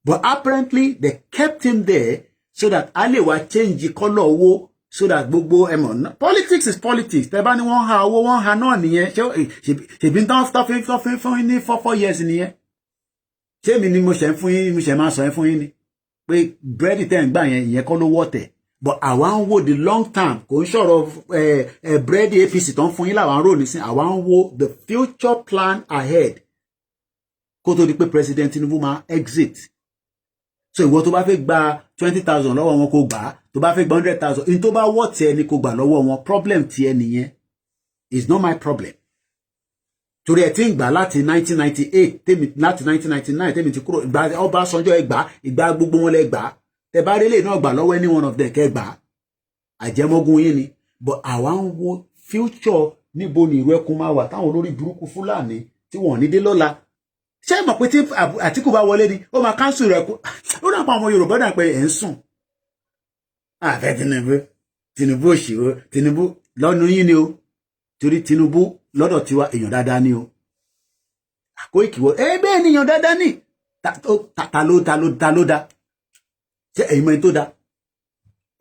But apparently they kept him there so that Ali wa change the color owó so that gbogbo politics is politics. Tẹ́ bá ní wọ́n ha owó wọ́n ha náà nìyẹn. Ṣé bí tán fún ní 4 years nìyẹn. Ṣé mi ni mo ṣe ń fún yín mo ṣe máa sọ ẹ́ fún yín ni pé bread tẹ́ ń gbà yẹn ìyẹn kọ́ ló wọ́tẹ̀. But àwa ń wo the long term kò ń sọ̀rọ̀ bread APC tó ń fún yín làwa ń rò nísìn àwa ń wo the future plan ahead kó tó di pé President Tinubu máa exit. So ìwọ tó bá fẹ́ gba 20,000 lọ́wọ́ wọn kó gbà tó bá fẹ́ gba 100,000 in tó bá wọ́ tiẹ̀ ni kó gbà lọ́wọ́ wọn problem tiẹ̀ nìyẹn is not my problem. Torí ẹ ti ń gbà láti 1998 tèmi láti 1999 tèmi ti kúrò ìgbà Ọbásanjọ́ ẹ gbà ìgbà gbogbo wọn lẹ gbà tẹ bá rélé náà gbà lọ́wọ́ any one of them kẹ́ gbà àjẹmọ́gún yín ni but àwa ń wo future níbo ni ìrú ẹkùn máa wà táwọn olórí burúkú Fúlàní tí wọ́n ní dé lọ́la ṣé mọ̀ pé tí Àtíkù bá wọlé ni ó máa cancel rẹ̀ kó ó dà pa àwọn Yorùbá dà pé ẹ̀ ń sùn àfẹ́ Tinubu òṣìwò Tinubu lọ́nu yín ni o torí Tinubu lọ́dọ̀ tiwa èèyàn dáadáa ni o Koiki wọ bẹ́ẹ̀ ni èèyàn dáadáa ni ta ló dá ṣé ẹ̀yin mọ̀ ẹni tó dá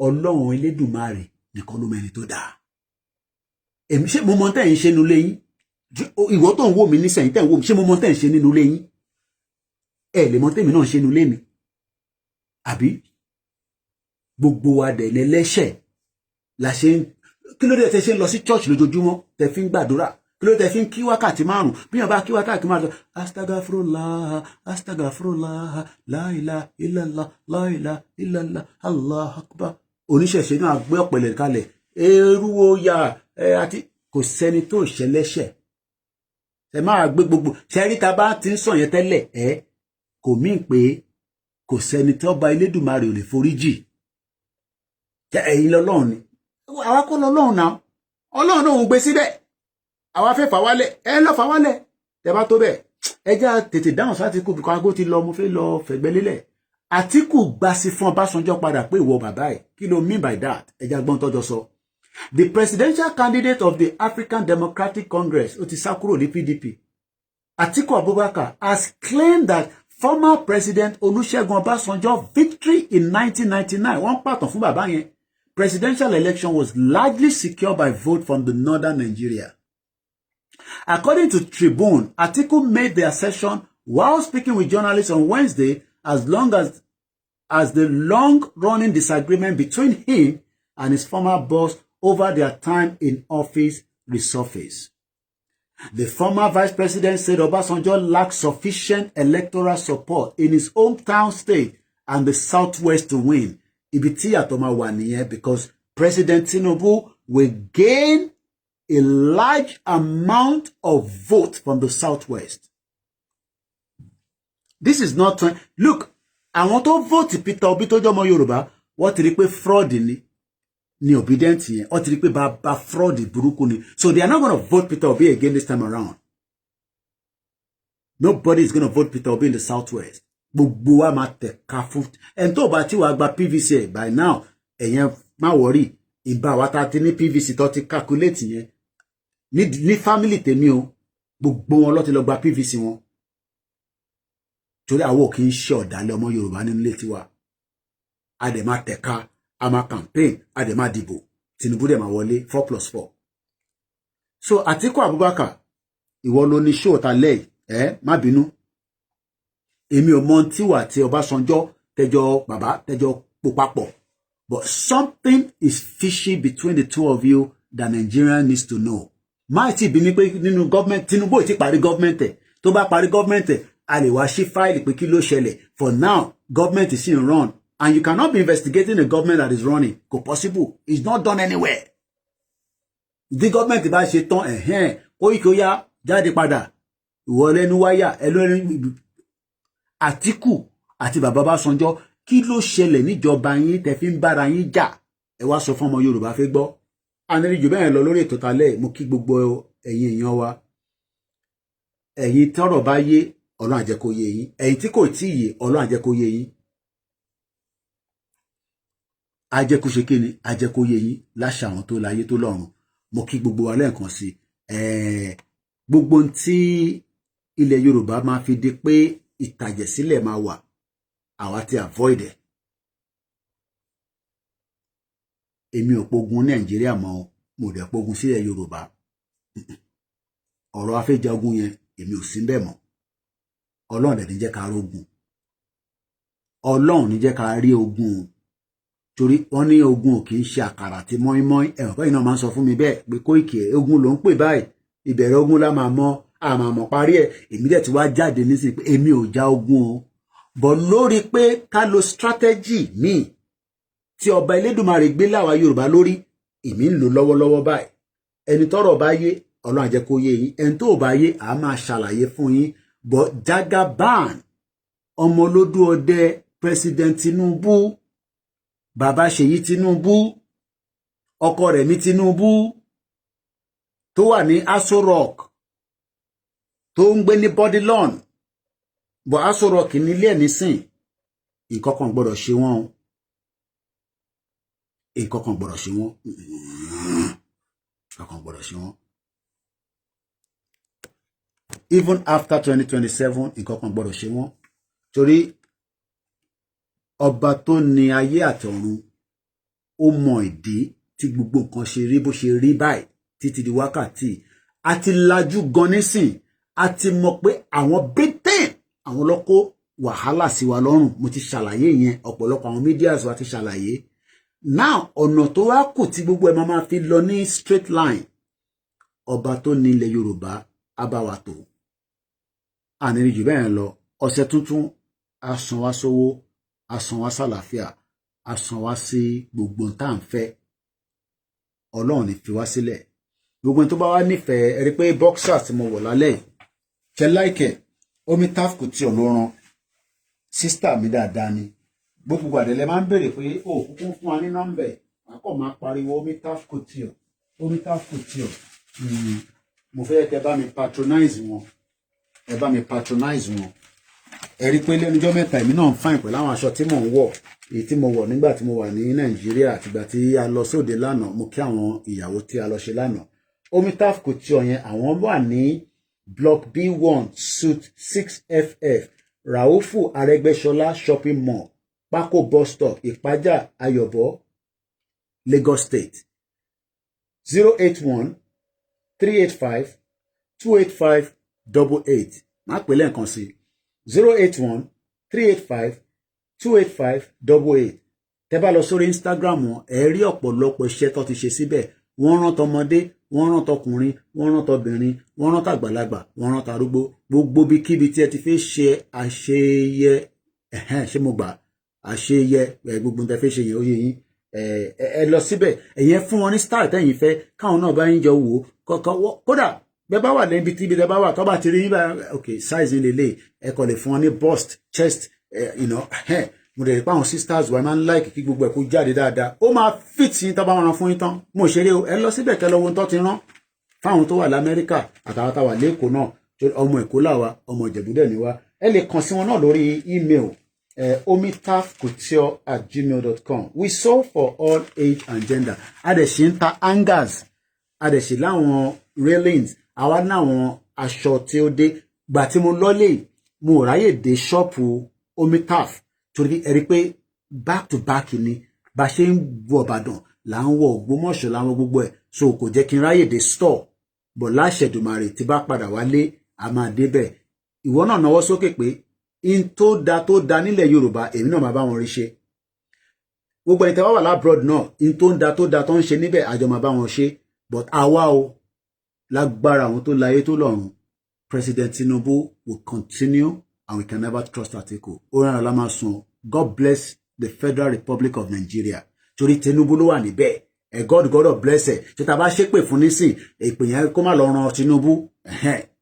Ọlọ́run Elédùmarè nìkan ló mọ̀ ẹni tó dá èmi ṣé mo mọ̀ tẹ́ ń ṣe nínú ilé yín ìwọ tó ń wò mí nísẹ̀yìn tẹ́ ń wò mí ṣé mo mọ̀ tẹ́ ń ṣe nínú ilé yín ẹ lè mọ̀ tẹ́mi náà ṣe nínú ilé mi àbí gbogbo wa dẹ̀ lẹ́lẹ́ṣẹ̀ la ṣe ń kí ló dé tẹ́ ṣe ń lọ sí church lójoojúmọ́ tẹ́ fi ń gbàdúrà kí ló dé tẹ́ fi ń kí wákàtí 5 bí wọ́n bá kí wákàtí 5 astagafurullah astagafurullah la ilaha illallah la ilaha illallah Allahu akbar oníṣẹ̀ṣe náà gbé ọ̀pẹ̀lẹ̀ kalẹ̀ eru oya àti kò sẹ́ni tó ṣẹlẹ́ṣẹ̀ ẹ máa gbé gbogbo ṣẹ́rí ta bá ti ń sọ yẹn tẹ́lẹ̀ kò mín pé kò sẹ́ni tó bá Elédùmarè ò lè foríjì ẹ̀yin lọ́lọ́run ni àwa kọ́ lọ́lọ́run náà Ọlọ́run náà ń gbé síbẹ̀ àwa fẹ́ fà wálẹ̀ lọ fà wálẹ̀ tẹ́ bá tó bẹ́ẹ̀ ẹ já tètè dáhùn sátìkù bí kò ti lọ mo fẹ́ lọ fẹ̀gbẹ́ lélẹ̀ Àtíkù gbà sí fún Ọbásanjọ́ padà pé ìwọ bàbá ẹ̀ kí ló mean by that ẹ já gbọ́n tọ́jọ́ sọ. The presidential candidate of the African Democratic Congress ó ti sá kúrò ní PDP Atiku Abubakar has claimed that former President Olusegun Obasanjo's victory in 1999 wọ́n pàtàn fún bàbá yẹn presidential election was largely secured by vote from the northern Nigeria. According to Tribune, Atiku made the assertion while speaking with journalists on Wednesday as long as the long-running disagreement between him and his former boss over their time in office resurfaced. The former vice president said Obasanjo lacked sufficient electoral support in his hometown state and the southwest to win. Ibiti atoma wà nìyẹn because President Tinubu will gain a large amount of vote from the southwest. This is not look, àwọn tó vote Peter Obi tó jọmọ Yorùbá, wọ́n ti rí pé fraud ni obedient yẹn, wọ́n ti rí pé bá fraud burúkú ni. So they are not going to vote Peter Obi again this time around. Nobody is going to vote Peter Obi in the southwest. Gbogbo wa máa tẹ̀ka fún ẹni tó bá tí wàá gba PVC by now ẹ̀yẹn má worry ìbá wa ta ti ní PVC tó ti calculate yẹn ní family tèmi o gbogbo wọn ló ti lọ gba PVC wọn torí àwọ̀ kì í ṣe ọ̀dàlẹ̀ ọmọ Yorùbá nínú ilé tiwa a dẹ̀ máa tẹ̀ka a máa campaign a dẹ̀ máa dìbò Tinubu dẹ̀ máa wọlé 4+4. So Atiku Abubakar ìwọ ló ní show ta lẹ́yìn má bínú èmi ò mọ̀ tí wà tí Ọbásanjọ́ tẹjọ bàbá tẹjọ pò papọ̀ but something is fishy between the two of you that Nigeria needs to know. Má ti bí ní pé nínú government Tinubu ti parí government ẹ̀ tó bá parí government ẹ̀ a lè wá sí fáìlì pé kí ló ṣẹlẹ̀. For now government is in run and you cannot be investigating a government that is running kò possible. It's not done anywhere. The government bá ṣe tán Koiki ó yá jáde padà ìwọ lẹ́nu wáyà ẹlẹ́nu Atiku àti bàbá Ọbásanjọ́ kí ló ṣẹlẹ̀ níjọba yín tẹ́ fi ń bára yín jà ẹ wá sọ fún ọmọ Yorùbá fẹ́ gbọ́. Anẹ́rìjù bẹ́ẹ̀ lọ lórí ètò talẹ́ mo kí gbogbo ẹ̀yin èèyàn wa ẹ̀yin tọ́rọ̀ bá yé Ọlọ́run á jẹ́ kó yé yín ẹ̀yin tí kò tí ì yé Ọlọ́run á jẹ́ kó yé yín. ajẹ́kú ṣe kíni ajẹ́kú yé yín láṣà àwọn tó láyé tó lọ́run. Mo kí gbogbo wa lẹ́ẹ̀kan sí gbogbo tí ilẹ̀ Yorùbá máa fi di pé ìtàjẹ̀sílẹ̀ máa wà àwa ti avoid ẹ̀. Èmi ò pogun Nàìjíríà mọ́ mo dẹ̀ pogun sílẹ̀ Yorùbá. Ọ̀rọ̀ afẹ́jagun yẹn èmi ò sí bẹ́ẹ̀ mọ́. Ọlọ́run dẹ̀ ní jẹ́ ká rógun. Ọlọ́run ní jẹ́ ká rí ogun. Torí wọ́n ní ogun ò kì í ṣe àkàrà tí mọ́ínmọ́ín ẹ̀wọ̀n pẹ́yìn náà máa ń sọ fún mi bẹ́ẹ̀ pé Kóìkì ogun ló ń pè báyìí ìbẹ̀rẹ̀ ogun lá máa mọ àmàmọ̀ parí ẹ̀. Èmi dẹ̀ ti wá jáde nísìnyí pé èmi ò já ogun o bọ̀ lórí pé ká lo strategy míì tí ọba Elédùmarè gbé láwa Yorùbá lórí èmi ń lò lọ́wọ́lọ́wọ́ báyìí. Ẹni tọ́rọ̀ bá yé Ọlọ́run á jẹ́ kó yé yín, ẹni tó bá yé a máa ṣàlàyé fún yín. Bọ̀ Jagaban ọmọ olódù ọdẹ President Tinubu, bàbá Ṣèyí Tinubu, ọkọ rẹ̀ mi Tinubu tó wà ní Aso Rock tó ń gbé ní Bodilon bọ̀ Aso Rock nílé ẹ̀ nísìn nǹkan kan gbọ́dọ̀ ṣe wọ́n o. Nǹkan kan gbọ́dọ̀ ṣe wọ́n. Nǹkan kan gbọ́dọ̀ ṣe wọ́n. Even after 2027 nǹkan kan gbọ́dọ̀ ṣe wọ́n. Torí ọba tó ní ayé àtọ̀run ó mọ ìdí tí gbogbo nǹkan ṣe rí bó ṣe rí báyìí títí di wákàtí. A ti lajú gan nísìn. A ti mọ̀ pé àwọn Britain àwọn ló kó wàhálà sí wa lọ́rùn. Mo ti ṣàlàyé yẹn, ọ̀pọ̀lọpọ̀ àwọn medias wa ti ṣàlàyé. Now ọ̀nà tó wá kù tí gbogbo ẹ̀ máa fi lọ ní straight line. Ọba tó ní ilẹ̀ Yorùbá abáwa tó. Àníri jù bẹ́ẹ̀ lọ ọ̀sẹ̀ tuntun a san wá sówó, a san wá sàlàáfíà, a san wá sí gbogbo tá à ń fẹ́. Ọlọ́run ní fi wá sílẹ̀. Gbogbo tó bá wá nífẹ̀ẹ́ ẹ rí pé boxer tí mo wọ̀ lálẹ́ yìí ṣe láìkẹ̀ omi tafku tí ò ló ran sísítà mi dáadáa ni. Gbogbo àdẹ̀lẹ̀ máa ń béèrè pé ó kúkú fún wa ní nọ́mbà ẹ̀ àkọ́ máa pariwo omi tafku tí ò omi tafku tí ò. Mo fẹ́ kẹ́ bá mi patronize wọn. Ẹ bá mi patronize wọn. Ẹ rí pé lẹ́nujọ́ mẹ́ta èmi náà ń fine pẹ̀lú àwọn aṣọ tí mò ń wọ̀ èyí tí mo wọ̀ nígbà tí mo wà ní Nàìjíríà àtìgbà tí a lọ sóde lánàá. Mo kí àwọn ìyàwó tí a lọ ṣe lánàá. Omi tafku tí ò yẹn àwọn wà ní block B1 suite 6FF Raufu Arẹ́gbẹ́ṣọlá shopping mall Pákó bus stop Ìpájà Ayọ̀bọ Lagos State 081 385 28588. Má pè lẹ́ẹ̀kan sí 081 385 28588. Tẹ́ bá lọ sórí Instagram wọn ẹ rí ọ̀pọ̀lọpọ̀ iṣẹ́ tó ti ṣe síbẹ̀. Wọ́n rán tọmọdé, wọ́n rán tọkùnrin, wọ́n rán tọbìnrin, wọ́n rán tàgbàlagbà, wọ́n rán tarúgbó. Gbogbo bíkíbi tí ẹ ti fẹ́ ṣe àṣeyẹ ṣé mo gbà àṣeyẹ gbogbo tẹ́ fẹ́ ṣe yẹn ó yé yín. Ẹ lọ síbẹ̀ ẹ̀yin fún wọn ní style tẹ́yin fẹ́ káwọn náà bá yín jọ wò ó kódà bẹ́ẹ̀ bá wà lẹ́bi tí ibi tẹ́ bá wà tó bá ti rí yín bá ok size yín lélẹ̀ ẹ kàn lè fún wọn ní bust chest mo dẹ̀ rí pé àwọn sisters wa máa ń like kí gbogbo ẹ̀ kó jáde dáadáa. Ó máa fit yín tó bá wọn fún yín tán. Mo ṣeré o ẹ lọ síbẹ̀ kẹ́ lọ wo tó ti rán fáwọn tó wà l'Amẹ́ríkà àtàwọn táwà lẹ́kọ̀ọ́ náà ọmọ Èkó làwa ọmọ Ìjẹ̀bú dẹ̀ ni wá. Ẹ lè kàn sí wọn náà lórí email omitafcouture@gmail.com. We sew for all age and gender. A dẹ̀ ṣe ń ta hangers, a dẹ̀ ṣe láwọn railings, àwa náwọn aṣọ tí ó dé. Gbà tí mo lọ́lé mo ráyè dé ṣọ́ọ̀pù Omitaf torí ẹ rí pé back to back ni bá ṣe ń wọ Ìbàdàn là ń wọ Ògbómọ̀ṣọ́ là ń wọ gbogbo ẹ̀ so kò jẹ́ kí n ráyè dé store bọ̀ láṣẹ Èdùmàrè tí bá padà wálé a máa débẹ̀. Ìwọ náà náwó sókè pé in tó da nílẹ̀ Yorùbá èmi náà máa bá wọn rí ṣe. Gbogbo ẹni tí wọ́n wà lábroad náà in tó da tó ń ṣe níbẹ̀ àjọ máa bá wọn ṣe. But àwa o lágbára àwọn tó láyé tó lọ́run President Tinubu will continue and we can never trust Atiku. Oran ala máa sun. God bless the Federal Republic of Nigeria. Torí Tinubu ló wà níbẹ̀. God bless ẹ. Ṣé tá bá ṣépè fún nísìn èpè yẹn kó má lọ ran Tinubu.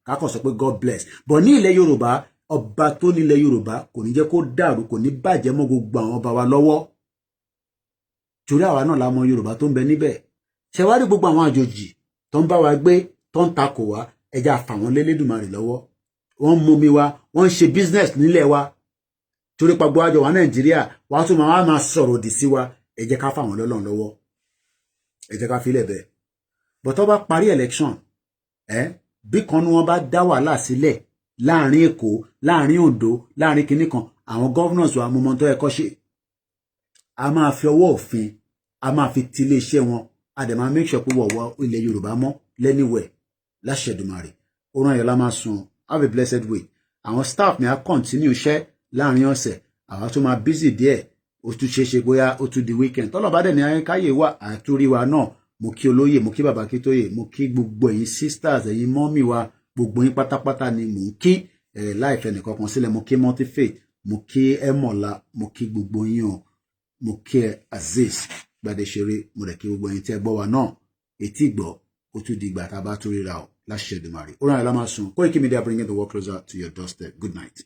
Ká kàn sọ pé God bless. But ní ilẹ̀ Yorùbá ọba tó ní ilẹ̀ Yorùbá kò ní jẹ́ kó dàrú kò ní bàjẹ́ mọ́ gbogbo àwọn ọba wa lọ́wọ́. Torí àwa náà la mọ Yorùbá tó ń bẹ níbẹ̀. Ṣé wá rí gbogbo àwọn àjòjì tó ń bá wa gbé tó ń takò wá ẹja fà wọ́n l'Elédùmarè lọ́wọ́. Wọ́n mú mi wá wọ́n ń ṣe business nílẹ̀ wa torí pàgbọ́ àjọ wa Nàìjíríà wàá tún máa sọ̀rọ̀ òdì sí wa ẹ jẹ́ ká fáwọn lọ́lọ́run lọ́wọ́ ẹ jẹ́ ká filẹ̀ bẹ́ẹ̀ but tó bá parí election bí kan ní wọ́n bá dá wàhálà sílẹ̀ láàrin Èkó láàrin Oǹdó láàrin kinní kan àwọn governors wa mọ tó yẹ kó ṣe a máa fi ọwọ́ òfin a máa fi ti iléeṣẹ́ wọn a dẹ̀ máa make sure pé wọ̀wọ́ ilẹ̀ Yorùbá mọ́ lẹ́niwẹ̀ láṣẹ Èdùmàrè ó rán yẹn lá máa sùn have a blessed week àwọn staff mi á continue iṣẹ́ láàrin ọ̀sẹ̀ àwa tó máa busy díẹ̀ ó tún ṣeéṣe bóyá ó tún di weekend tọ́lọ̀ bá dẹ̀ ní ayékáyè wà àtúrí wa náà mo kí olóyè mo kí bàbá Akíntóyè mo kí gbogbo ẹ̀yin sisters ẹ̀yin mọ́mì wa gbogbo yín pátápátá ni mò ń kí láìfẹ́ nìkankan sílẹ̀ mo kí multi-faith mo kí Ẹmọ̀lá mo kí gbogbo yín o mo kí Azeez Gbadéṣeré mo rẹ̀ kí gbogbo yín tí ẹ gbọ́ wa náà etí ìgbọ́ ó tún di ìgbà tá a bá tún ríra o láṣẹ Èdùmàrè ó ràn án lá máa sùn Koiki Media bringing the world closer to your doorstep good night.